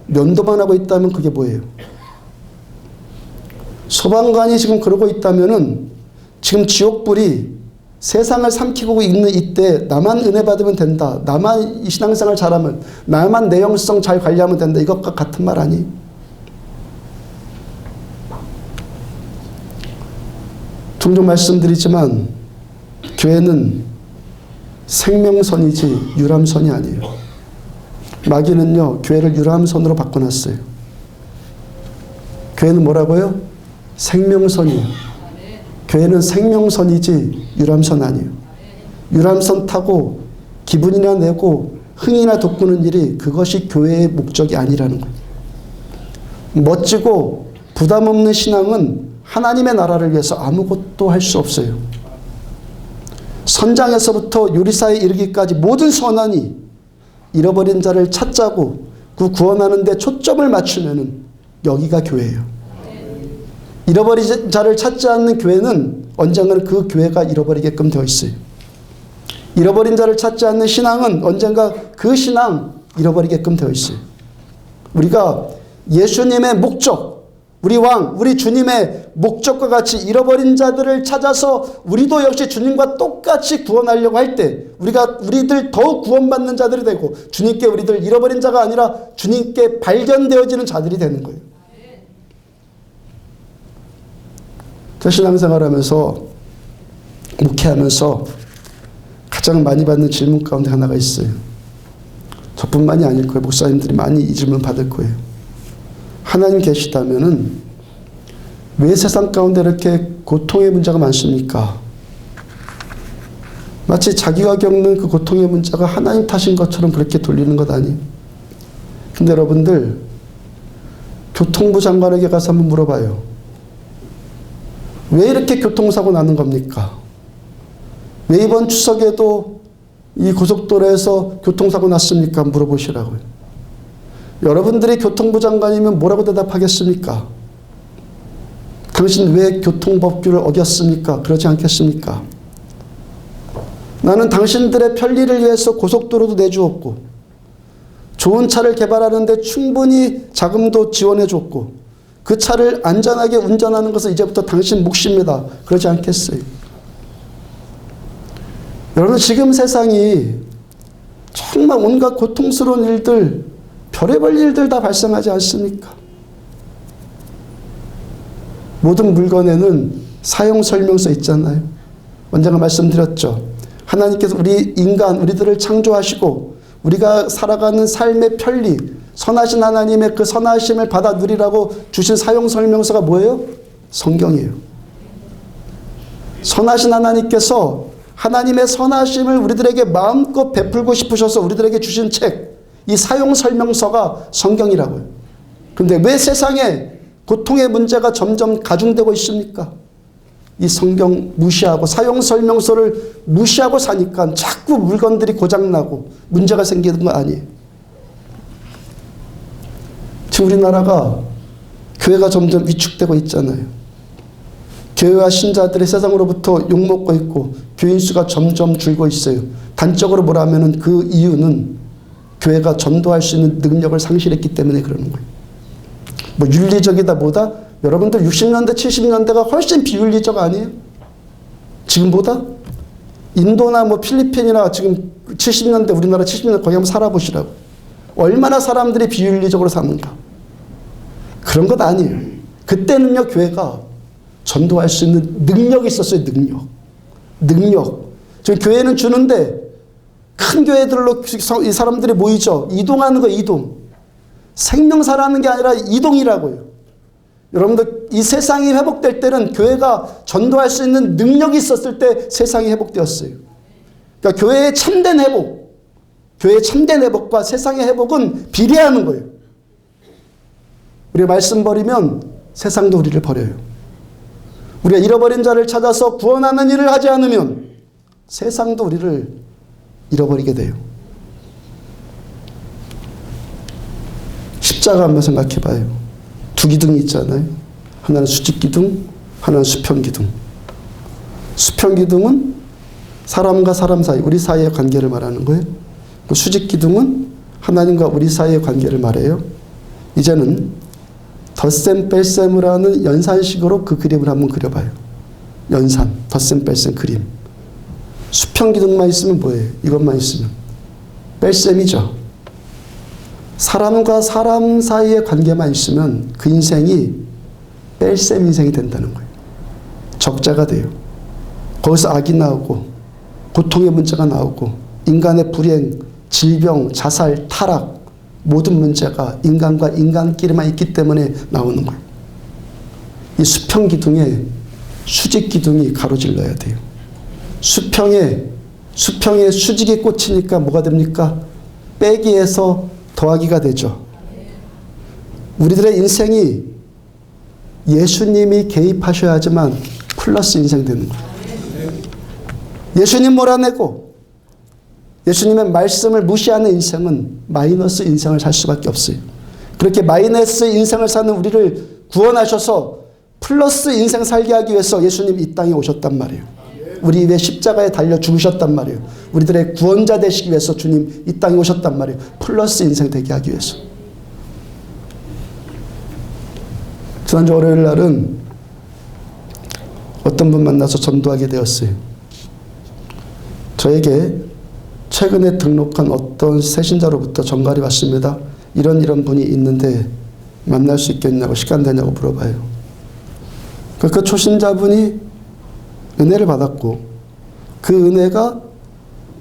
Speaker 1: 면도만 하고 있다면 그게 뭐예요? 소방관이 지금 그러고 있다면은 지금 지옥불이 세상을 삼키고 있는 이때 나만 은혜 받으면 된다. 나만 이 신앙생활 잘하면, 나만 내 영성 잘 관리하면 된다. 이것과 같은 말 아니? 종종 말씀드리지만 교회는 생명선이지 유람선이 아니에요. 마귀는요, 교회를 유람선으로 바꿔놨어요. 교회는 뭐라고요? 생명선이에요. 교회는 생명선이지 유람선 아니에요. 유람선 타고 기분이나 내고 흥이나 돋구는 일이 그것이 교회의 목적이 아니라는 거예요. 멋지고 부담 없는 신앙은 하나님의 나라를 위해서 아무것도 할 수 없어요. 선장에서부터 요리사에 이르기까지 모든 선언이 잃어버린 자를 찾자고 그 구원하는 데 초점을 맞추면은 여기가 교회예요. 잃어버린 자를 찾지 않는 교회는 언젠가는 그 교회가 잃어버리게끔 되어 있어요. 잃어버린 자를 찾지 않는 신앙은 언젠가 그 신앙 잃어버리게끔 되어 있어요. 우리가 예수님의 목적, 우리 왕, 우리 주님의 목적과 같이 잃어버린 자들을 찾아서 우리도 역시 주님과 똑같이 구원하려고 할 때 우리들 더욱 구원받는 자들이 되고 주님께 우리들 잃어버린 자가 아니라 주님께 발견되어지는 자들이 되는 거예요. 저 신앙생활하면서 목회하면서 가장 많이 받는 질문 가운데 하나가 있어요. 저뿐만이 아닐 거예요. 목사님들이 많이 이 질문 받을 거예요. 하나님 계시다면은 왜 세상 가운데 이렇게 고통의 문제가 많습니까? 마치 자기가 겪는 그 고통의 문제가 하나님 탓인 것처럼 그렇게 돌리는 것 아니에요. 근데 여러분들 교통부 장관에게 가서 한번 물어봐요. 왜 이렇게 교통사고 나는 겁니까? 왜 이번 추석에도 이 고속도로에서 교통사고 났습니까? 물어보시라고요. 여러분들이 교통부 장관이면 뭐라고 대답하겠습니까? 당신 왜 교통법규를 어겼습니까? 그러지 않겠습니까? 나는 당신들의 편리를 위해서 고속도로도 내주었고 좋은 차를 개발하는데 충분히 자금도 지원해줬고 그 차를 안전하게 운전하는 것은 이제부터 당신 몫입니다. 그러지 않겠어요? 여러분 지금 세상이 정말 온갖 고통스러운 일들, 별의별 일들 다 발생하지 않습니까? 모든 물건에는 사용설명서 있잖아요. 언젠가 말씀드렸죠. 하나님께서 우리들을 창조하시고 우리가 살아가는 삶의 편리, 선하신 하나님의 그 선하심을 받아 누리라고 주신 사용설명서가 뭐예요? 성경이에요. 선하신 하나님께서 하나님의 선하심을 우리들에게 마음껏 베풀고 싶으셔서 우리들에게 주신 책, 이 사용설명서가 성경이라고요. 그런데 왜 세상에 고통의 문제가 점점 가중되고 있습니까? 이 성경 무시하고 사용설명서를 무시하고 사니까 자꾸 물건들이 고장나고 문제가 생기는 거 아니에요. 지금 우리나라가 교회가 점점 위축되고 있잖아요. 교회와 신자들이 세상으로부터 욕먹고 있고 교인 수가 점점 줄고 있어요. 단적으로 뭐라면은 그 이유는 교회가 전도할 수 있는 능력을 상실했기 때문에 그러는 거예요. 뭐 윤리적이다 뭐다? 여러분들 60년대 70년대가 훨씬 비윤리적 아니에요? 지금보다? 인도나 뭐 필리핀이나 지금 70년대 우리나라 70년대 거기 한번 살아보시라고. 얼마나 사람들이 비윤리적으로 사는가. 그런 것 아니에요. 그때는요 교회가 전도할 수 있는 능력이 있었어요. 능력. 지금 교회는 주는데 큰 교회들로 이 사람들이 모이죠. 이동하는 거 이동. 생명사라는 게 아니라 이동이라고요. 여러분들 이 세상이 회복될 때는 교회가 전도할 수 있는 능력이 있었을 때 세상이 회복되었어요. 그러니까 교회의 참된 회복과 세상의 회복은 비례하는 거예요. 우리가 말씀 버리면 세상도 우리를 버려요. 우리가 잃어버린 자를 찾아서 구원하는 일을 하지 않으면 세상도 우리를 잃어버리게 돼요. 십자가 한번 생각해 봐요. 두 기둥이 있잖아요. 하나는 수직기둥, 하나는 수평기둥. 수평기둥은 사람과 사람 사이, 우리 사이의 관계를 말하는 거예요. 수직기둥은 하나님과 우리 사이의 관계를 말해요. 이제는 덧셈 뺄셈을 하는 연산식으로 그 그림을 한번 그려봐요. 연산, 덧셈 뺄셈 그림. 수평기둥만 있으면 뭐예요? 이것만 있으면 뺄셈이죠. 사람과 사람 사이의 관계만 있으면 그 인생이 뺄셈 인생이 된다는 거예요. 적자가 돼요. 거기서 악이 나오고 고통의 문제가 나오고 인간의 불행, 질병, 자살, 타락 모든 문제가 인간과 인간끼리만 있기 때문에 나오는 거예요. 이 수평기둥에 수직기둥이 가로질러야 돼요. 수평에 수직이 꽂히니까 뭐가 됩니까? 빼기에서 더하기가 되죠. 우리들의 인생이 예수님이 개입하셔야지만 플러스 인생 되는 거예요. 예수님 몰아내고 예수님의 말씀을 무시하는 인생은 마이너스 인생을 살 수밖에 없어요. 그렇게 마이너스 인생을 사는 우리를 구원하셔서 플러스 인생 살게 하기 위해서 예수님이 이 땅에 오셨단 말이에요. 우리 위해 십자가에 달려 죽으셨단 말이에요. 우리들의 구원자 되시기 위해서 주님 이 땅에 오셨단 말이에요. 플러스 인생 되게 하기 위해서. 지난주 월요일 날은 어떤 분 만나서 전도하게 되었어요. 저에게 최근에 등록한 어떤 새신자로부터 전갈이 왔습니다. 이런 분이 있는데 만날 수 있겠냐고, 시간 되냐고 물어봐요. 그 초신자분이 은혜를 받았고 그 은혜가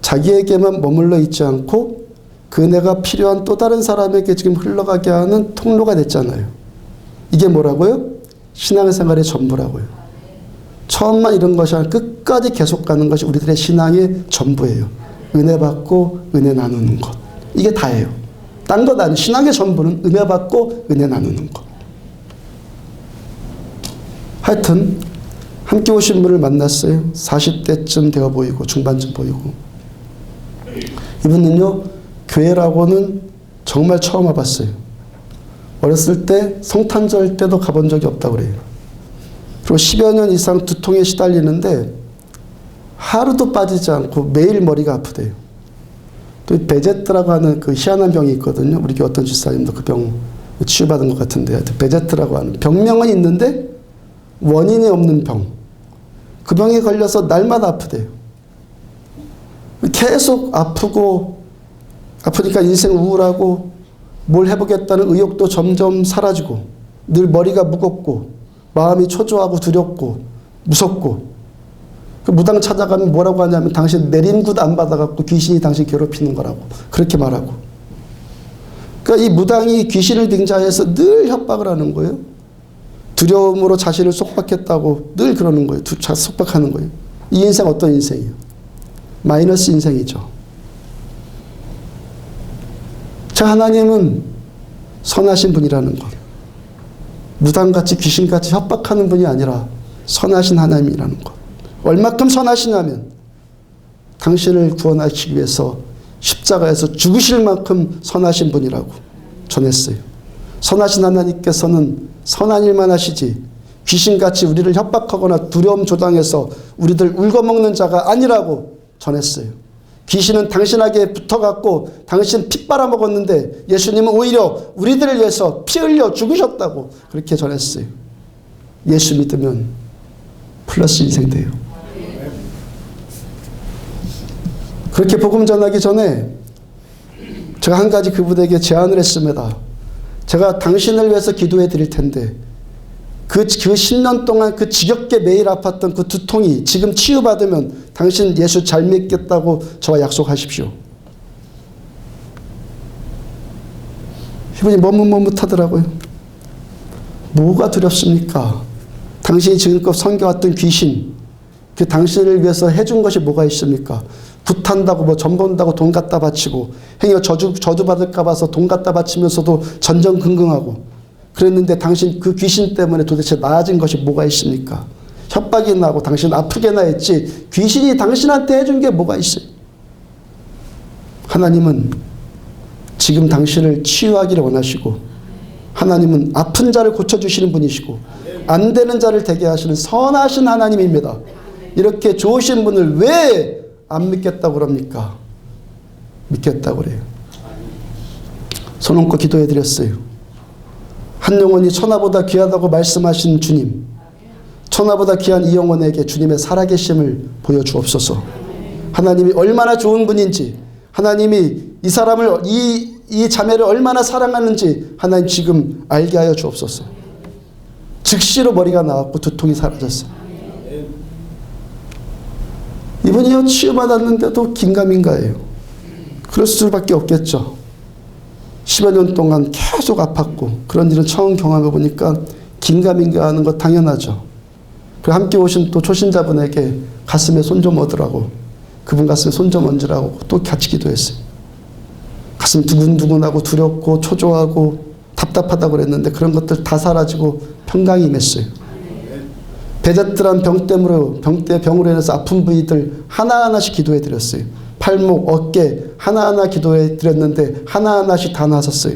Speaker 1: 자기에게만 머물러 있지 않고 그 은혜가 필요한 또 다른 사람에게 지금 흘러가게 하는 통로가 됐잖아요. 이게 뭐라고요? 신앙생활의 전부라고요. 처음만 이런 것이 아니라 끝까지 계속 가는 것이 우리들의 신앙의 전부예요. 은혜 받고 은혜 나누는 것. 이게 다예요. 딴 것 아니에요. 신앙의 전부는 은혜 받고 은혜 나누는 것. 하여튼 함께 오신 분을 만났어요. 40대쯤 되어 보이고 중반쯤 보이고. 이분은요, 교회라고는 정말 처음 와봤어요. 어렸을 때 성탄절 때도 가본 적이 없다고 그래요. 그리고 10여 년 이상 두통에 시달리는데 하루도 빠지지 않고 매일 머리가 아프대요. 또 베제트라고 하는 그 희한한 병이 있거든요. 우리 교회 어떤 집사님도 그 병 치유받은 것 같은데, 베제트라고 하는 병명은 있는데 원인이 없는 병. 그 병에 걸려서 날마다 아프대요. 계속 아프니까 인생 우울하고 뭘 해보겠다는 의욕도 점점 사라지고 늘 머리가 무겁고 마음이 초조하고 두렵고 무섭고, 그 무당 찾아가면 뭐라고 하냐면 당신 내림굿 안 받아갖고 귀신이 당신 괴롭히는 거라고 그렇게 말하고. 그러니까 이 무당이 귀신을 빙자해서 늘 협박을 하는 거예요. 두려움으로 자신을 속박했다고 늘 그러는 거예요. 속박하는 거예요. 이 인생 어떤 인생이에요? 마이너스 인생이죠. 자, 하나님은 선하신 분이라는 것. 무당같이 귀신같이 협박하는 분이 아니라 선하신 하나님이라는 것. 얼마큼 선하시냐면 당신을 구원하시기 위해서 십자가에서 죽으실 만큼 선하신 분이라고 전했어요. 선하신 하나님께서는 선한 일만 하시지 귀신같이 우리를 협박하거나 두려움 조장해서 우리들 울거먹는 자가 아니라고 전했어요. 귀신은 당신에게 붙어갖고 당신 피 빨아먹었는데 예수님은 오히려 우리들을 위해서 피 흘려 죽으셨다고 그렇게 전했어요. 예수 믿으면 플러스 인생 돼요. 그렇게 복음 전하기 전에 제가 한 가지 그분에게 제안을 했습니다. 제가 당신을 위해서 기도해 드릴 텐데 그 10년 동안 그 지겹게 매일 아팠던 그 두통이 지금 치유받으면 당신 예수 잘 믿겠다고 저와 약속하십시오. 이분이 머뭇머뭇하더라고요. 뭐가 두렵습니까? 당신이 지금껏 섬겨왔던 귀신, 그 당신을 위해서 해준 것이 뭐가 있습니까? 굿한다고 뭐 전 본다고 돈 갖다 바치고 행여 저주 받을까 봐서 돈 갖다 바치면서도 전전긍긍하고 그랬는데 당신 그 귀신 때문에 도대체 나아진 것이 뭐가 있습니까? 협박이 나고 당신 아프게나 했지 귀신이 당신한테 해준 게 뭐가 있어요? 하나님은 지금 당신을 치유하기를 원하시고 하나님은 아픈 자를 고쳐주시는 분이시고 안 되는 자를 되게 하시는 선하신 하나님입니다. 이렇게 좋으신 분을 왜 안 믿겠다고 그럽니까? 믿겠다고 그래요. 손 얹고 기도해 드렸어요. 한 영혼이 천하보다 귀하다고 말씀하신 주님, 천하보다 귀한 이 영혼에게 주님의 살아계심을 보여주옵소서. 하나님이 얼마나 좋은 분인지, 하나님이 이 사람을 이 자매를 얼마나 사랑하는지 하나님 지금 알게 하여 주옵소서. 즉시로 머리가 나왔고 두통이 사라졌어요. 이분이요 치유받았는데도 긴가민가해요. 그럴 수밖에 없겠죠. 10여 년 동안 계속 아팠고 그런 일은 처음 경험해 보니까 긴가민가하는 거 당연하죠. 그리고 함께 오신 또 초신자분에게 가슴에 손 좀 얹으라고, 그분 가슴에 손 좀 얹으라고 또 같이 기도했어요. 가슴 두근두근하고 두렵고 초조하고 답답하다고 그랬는데 그런 것들 다 사라지고 평강이 임했어요. 베제트란 병으로 인해서 아픈 부위들 하나하나씩 기도해 드렸어요. 팔목, 어깨 하나하나 기도해 드렸는데 하나하나씩 다 나섰어요.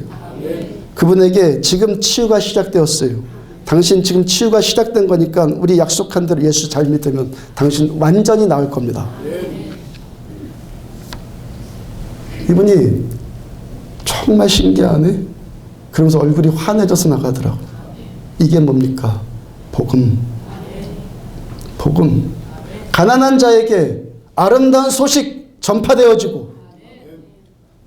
Speaker 1: 그분에게 지금 치유가 시작되었어요. 당신 지금 치유가 시작된 거니까 우리 약속한 대로 예수 잘 믿으면 당신 완전히 나을 겁니다. 이분이 정말 신기하네. 그러면서 얼굴이 환해져서 나가더라고. 이게 뭡니까? 복음. 복음. 가난한 자에게 아름다운 소식 전파되어지고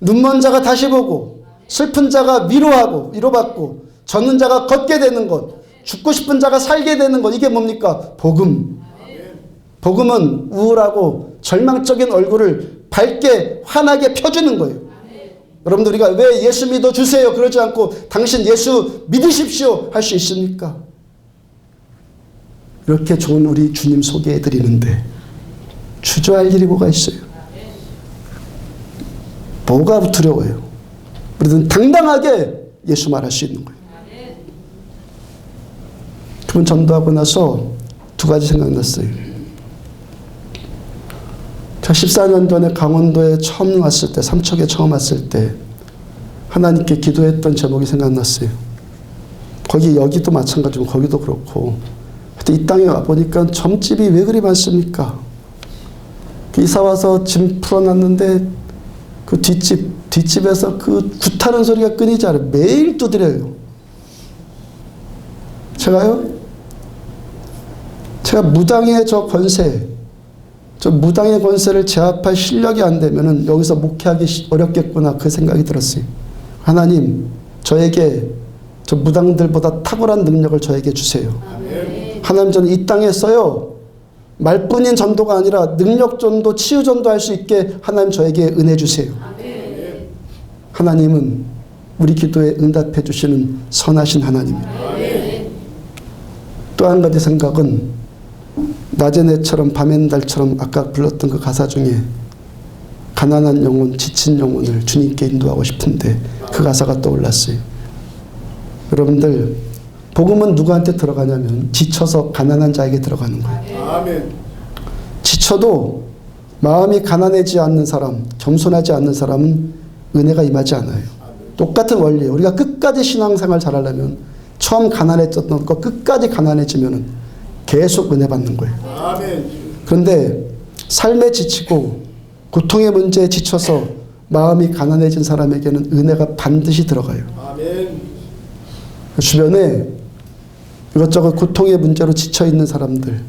Speaker 1: 눈먼 자가 다시 보고 슬픈 자가 위로받고 젖는 자가 걷게 되는 것, 죽고 싶은 자가 살게 되는 것, 이게 뭡니까? 복음. 복음은 우울하고 절망적인 얼굴을 밝게 환하게 펴주는 거예요. 여러분들 우리가 왜 예수 믿어주세요 그러지 않고 당신 예수 믿으십시오 할 수 있습니까? 이렇게 좋은 우리 주님 소개해드리는데 주저할 일이 뭐가 있어요? 뭐가 두려워요? 우리는 당당하게 예수 말할 수 있는 거예요. 그분 전도하고 나서 두 가지 생각났어요. 제가 14년 전에 강원도에 처음 왔을 때, 삼척에 처음 왔을 때 하나님께 기도했던 제목이 생각났어요. 여기도 마찬가지고 거기도 그렇고 이 땅에 와보니까 점집이 왜 그리 많습니까? 이사 와서 짐 풀어놨는데 그 뒷집에서 그 굿하는 소리가 끊이지 않아요. 매일 두드려요. 제가 무당의 저 무당의 권세를 제압할 실력이 안 되면은 여기서 목회하기 어렵겠구나 그 생각이 들었어요. 하나님, 저에게 저 무당들보다 탁월한 능력을 저에게 주세요. 아멘. 하나님, 저는 이 땅에서요 말뿐인 전도가 아니라 능력 전도, 치유 전도 할 수 있게 하나님 저에게 은혜 주세요. 아멘. 하나님은 우리 기도에 응답해 주시는 선하신 하나님입니다. 또 한 가지 생각은 낮의 내처럼 밤의 달처럼 아까 불렀던 그 가사 중에 가난한 영혼, 지친 영혼을 주님께 인도하고 싶은데 그 가사가 떠올랐어요. 여러분들, 복음은 누구한테 들어가냐면 지쳐서 가난한 자에게 들어가는 거예요. 아멘. 지쳐도 마음이 가난해지지 않는 사람, 겸손하지 않는 사람은 은혜가 임하지 않아요. 똑같은 원리예요. 우리가 끝까지 신앙생활 잘하려면 처음 가난했던 거 끝까지 가난해지면 계속 은혜 받는 거예요. 아멘. 그런데 삶에 지치고 고통의 문제에 지쳐서 마음이 가난해진 사람에게는 은혜가 반드시 들어가요. 아멘. 주변에 이것저것 고통의 문제로 지쳐있는 사람들,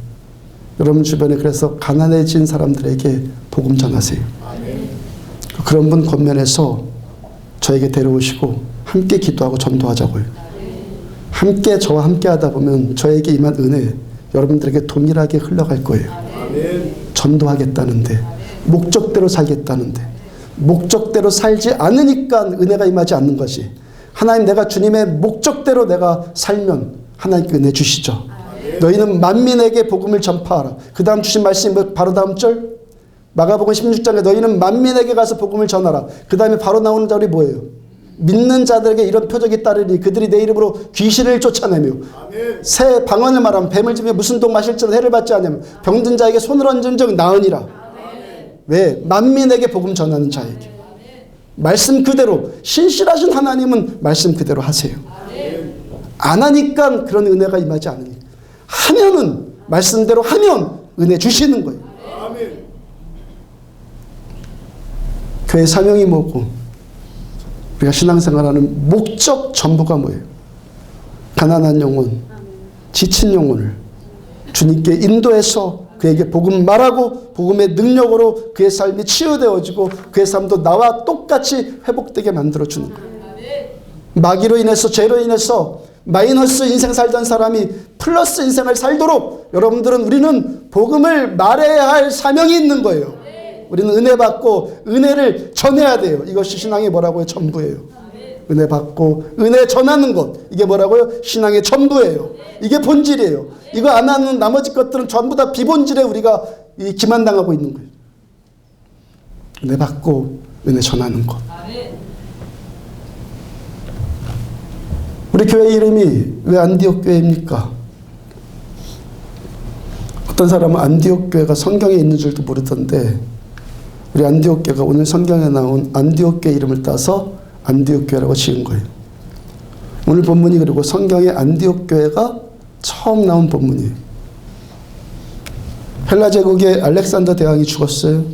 Speaker 1: 여러분 주변에 그래서 가난해진 사람들에게 복음 전하세요. 아멘. 그런 분 권면해서 저에게 데려오시고 함께 기도하고 전도하자고요. 함께 저와 함께 하다 보면 저에게 임한 은혜 여러분들에게 동일하게 흘러갈 거예요. 아멘. 전도하겠다는데, 목적대로 살겠다는데, 목적대로 살지 않으니까 은혜가 임하지 않는 것이, 하나님, 내가 주님의 목적대로 내가 살면 하나님께 은혜 주시죠. 아멘. 너희는 만민에게 복음을 전파하라. 그 다음 주신 말씀이 바로 다음 절 마가복음 16장에 너희는 만민에게 가서 복음을 전하라. 그 다음에 바로 나오는 절이 뭐예요? 믿는 자들에게 이런 표적이 따르니 그들이 내 이름으로 귀신을 쫓아내며, 아멘. 새 방언을 말하면 뱀을 집에 무슨 독 마실지라도 해를 받지 않으면 병든 자에게 손을 얹은 적 나으니라. 아멘. 왜? 만민에게 복음 전하는 자에게. 아멘. 말씀 그대로, 신실하신 하나님은 말씀 그대로 하세요. 아멘. 안 하니까 그런 은혜가 임하지 않으니까. 하면은, 말씀대로 하면 은혜 주시는 거예요. 아멘. 교회 사명이 뭐고 우리가 신앙생활하는 목적 전부가 뭐예요? 가난한 영혼, 지친 영혼을 주님께 인도해서 그에게 복음 말하고 복음의 능력으로 그의 삶이 치유되어지고 그의 삶도 나와 똑같이 회복되게 만들어주는 거예요. 마귀로 인해서, 죄로 인해서 마이너스 인생 살던 사람이 플러스 인생을 살도록 우리는 복음을 말해야 할 사명이 있는 거예요. 우리는 은혜 받고 은혜를 전해야 돼요. 이것이 신앙의 뭐라고요? 전부예요. 은혜 받고 은혜 전하는 것, 이게 뭐라고요? 신앙의 전부예요. 이게 본질이에요. 이거 안 하는 나머지 것들은 전부 다 비본질에 우리가 기만당하고 있는 거예요. 은혜 받고 은혜 전하는 것. 우리 교회 이름이 왜 안디옥 교회입니까? 어떤 사람은 안디옥 교회가 성경에 있는 줄도 모르던데, 우리 안디옥 교회가 오늘 성경에 나온 안디옥 교회 이름을 따서 안디옥 교회라고 지은 거예요. 오늘 본문이 그리고 성경에 안디옥 교회가 처음 나온 본문이에요. 헬라 제국의 알렉산더 대왕이 죽었어요.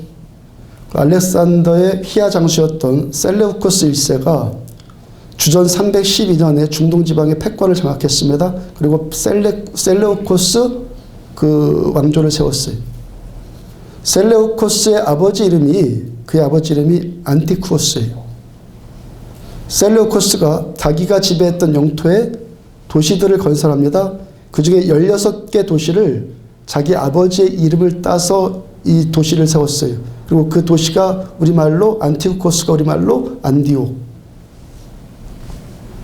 Speaker 1: 알렉산더의 희야 장수였던 셀레우코스 1세가 주전 312년에 중동 지방의 패권을 장악했습니다. 그리고 셀레우코스 그 왕조를 세웠어요. 셀레우코스의 아버지 이름이, 그의 아버지 이름이 안티쿠오스예요. 셀레우코스가 자기가 지배했던 영토에 도시들을 건설합니다. 그 중에 16개 도시를 자기 아버지의 이름을 따서 이 도시를 세웠어요. 그리고 그 도시가 우리말로 안티오코스가 우리말로 안디옥.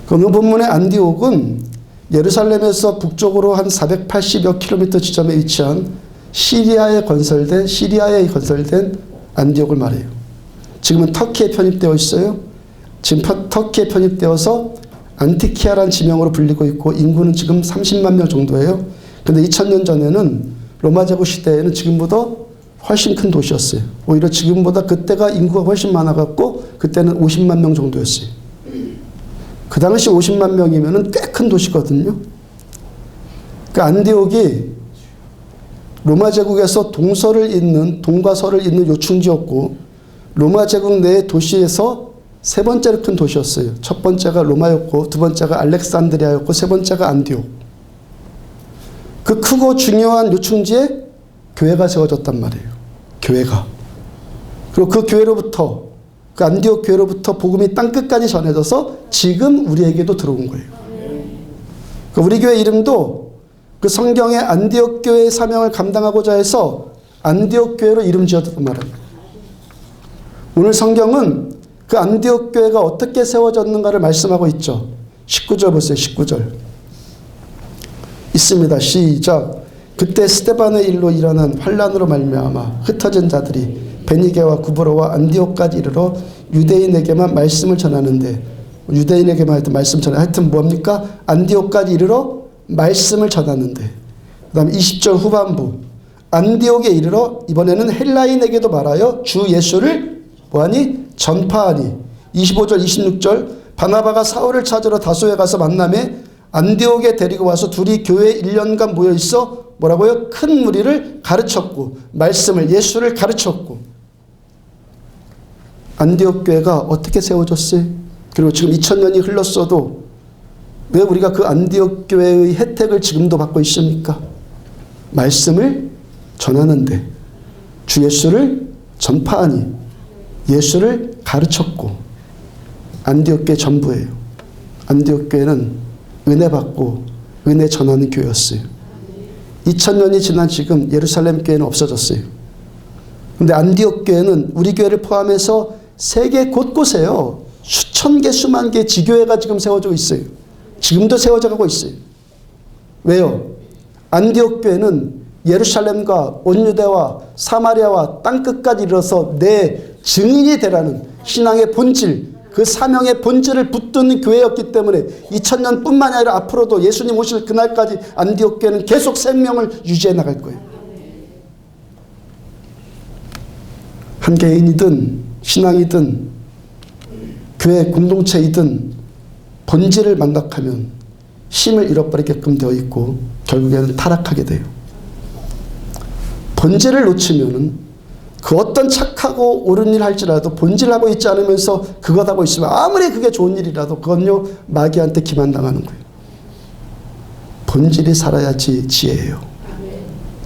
Speaker 1: 그 본문의 안디옥은 예루살렘에서 북쪽으로 한 480여 킬로미터 지점에 위치한 시리아에 건설된 안디옥을 말해요. 지금은 터키에 편입되어 있어요. 지금 터키에 편입되어서 안티키아라는 지명으로 불리고 있고 인구는 지금 30만 명 정도예요. 근데 2000년 전에는 로마 제국 시대에는 지금보다 훨씬 큰 도시였어요. 오히려 지금보다 그때가 인구가 훨씬 많아갖고 그때는 50만 명 정도였어요. 그 당시 50만 명이면 꽤 큰 도시거든요. 그 안디옥이 로마 제국에서 동과 서를 잇는 요충지였고 로마 제국 내 도시에서 세 번째로 큰 도시였어요. 첫 번째가 로마였고 두 번째가 알렉산드리아였고 세 번째가 안디옥. 그 크고 중요한 요충지에 교회가 세워졌단 말이에요. 교회가. 그리고 그 교회로부터 그 안디옥 교회로부터 복음이 땅끝까지 전해져서 지금 우리에게도 들어온 거예요. 우리 교회 이름도 그 성경의 안디옥 교회의 사명을 감당하고자 해서 안디옥 교회로 이름 지었단 말이에요. 오늘 성경은 그 안디옥 교회가 어떻게 세워졌는가를 말씀하고 있죠. 19절 보세요. 19절. 있습니다. 시작. 그때 스데반의 일로 일어난 환란으로 말미암아 흩어진 자들이 베니게와 구브로와 안디옥까지 이르러 유대인에게만 말씀을 전하는데 유대인에게만 하여튼 말씀 전하 하여튼 뭡니까? 안디옥까지 이르러 말씀을 전하는데 그 다음에 20절 후반부 안디옥에 이르러 이번에는 헬라인에게도 말하여 주 예수를 뭐하니? 전파하니 25절 26절 바나바가 사울을 찾으러 다소에 가서 만남에 안디옥에 데리고 와서 둘이 교회에 1년간 모여 있어 뭐라고요? 큰 무리를 가르쳤고 말씀을 예수를 가르쳤고 안디옥 교회가 어떻게 세워졌어요? 그리고 지금 2000년이 흘렀어도 왜 우리가 그 안디옥 교회의 혜택을 지금도 받고 있습니까? 말씀을 전하는데 주 예수를 전파하니 예수를 가르쳤고 안디옥 교회 전부예요. 안디옥 교회는 은혜 받고 은혜 전하는 교회였어요. 2000년이 지난 지금 예루살렘 교회는 없어졌어요. 근데 안디옥 교회는 우리 교회를 포함해서 세계 곳곳에요. 수천 개, 수만 개 지교회가 지금 세워져 있어요. 지금도 세워져 가고 있어요. 왜요? 안디옥 교회는 예루살렘과 온 유대와 사마리아와 땅끝까지 이르러서 내 증인이 되라는 신앙의 본질, 그 사명의 본질을 붙드는 교회였기 때문에 2000년뿐만이 아니라 앞으로도 예수님 오실 그날까지 안디옥 교회는 계속 생명을 유지해 나갈 거예요. 한 개인이든 신앙이든 교회 공동체이든 본질을 망각하면 힘을 잃어버리게끔 되어 있고 결국에는 타락하게 돼요. 본질을 놓치면은 그 어떤 착하고 옳은 일 할지라도 본질하고 있지 않으면서 그것 하고 있으면 아무리 그게 좋은 일이라도 그건요 마귀한테 기만당하는 거예요. 본질이 살아야지 지혜예요.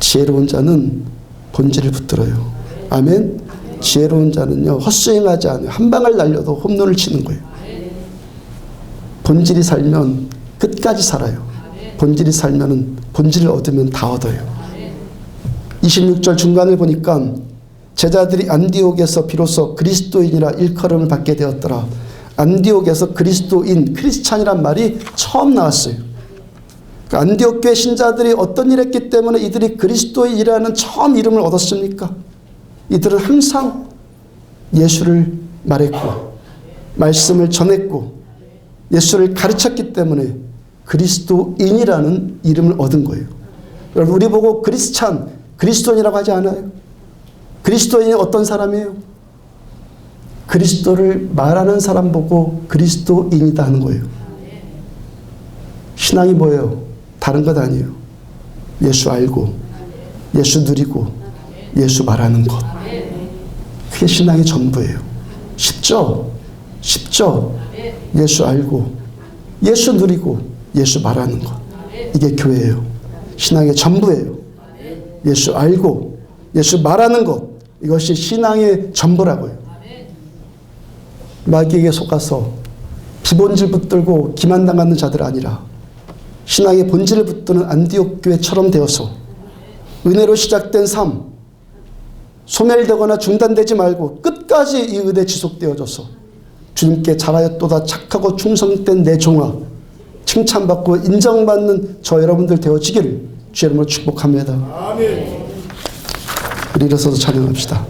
Speaker 1: 지혜로운 자는 본질을 붙들어요. 아멘. 지혜로운 자는요 헛스윙하지 않아요. 한 방을 날려도 홈런을 치는 거예요. 본질이 살면 끝까지 살아요. 본질이 살면은 본질을 얻으면 다 얻어요. 26절 중간을 보니까 제자들이 안디옥에서 비로소 그리스도인이라 일컬음을 받게 되었더라. 안디옥에서 그리스도인, 크리스찬이란 말이 처음 나왔어요. 안디옥 교회 신자들이 어떤 일을 했기 때문에 이들이 그리스도인이라는 처음 이름을 얻었습니까? 이들은 항상 예수를 말했고 말씀을 전했고 예수를 가르쳤기 때문에 그리스도인이라는 이름을 얻은 거예요. 여러분 우리 보고 크리스찬, 그리스도인이라고 하지 않아요? 그리스도인이 어떤 사람이에요? 그리스도를 말하는 사람 보고 그리스도인이다 하는 거예요. 신앙이 뭐예요? 다른 것 아니에요. 예수 알고 예수 누리고 예수 말하는 것. 그게 신앙의 전부예요. 쉽죠? 쉽죠? 예수 알고 예수 누리고 예수 말하는 것. 이게 교회예요. 신앙의 전부예요. 예수 알고 예수 말하는 것. 이것이 신앙의 전부라고요. 마귀에게 속아서 비본질 붙들고 기만당하는 자들 아니라 신앙의 본질을 붙드는 안디옥 교회처럼 되어서 은혜로 시작된 삶, 소멸되거나 중단되지 말고 끝까지 이 의대 지속되어져서 주님께 잘하였도다 착하고 충성된 내 종아 칭찬받고 인정받는 저 여러분들 되어지기를 주의 이름으로 축복합니다.
Speaker 2: 아멘.
Speaker 1: 우리 일어서서 찬양합시다.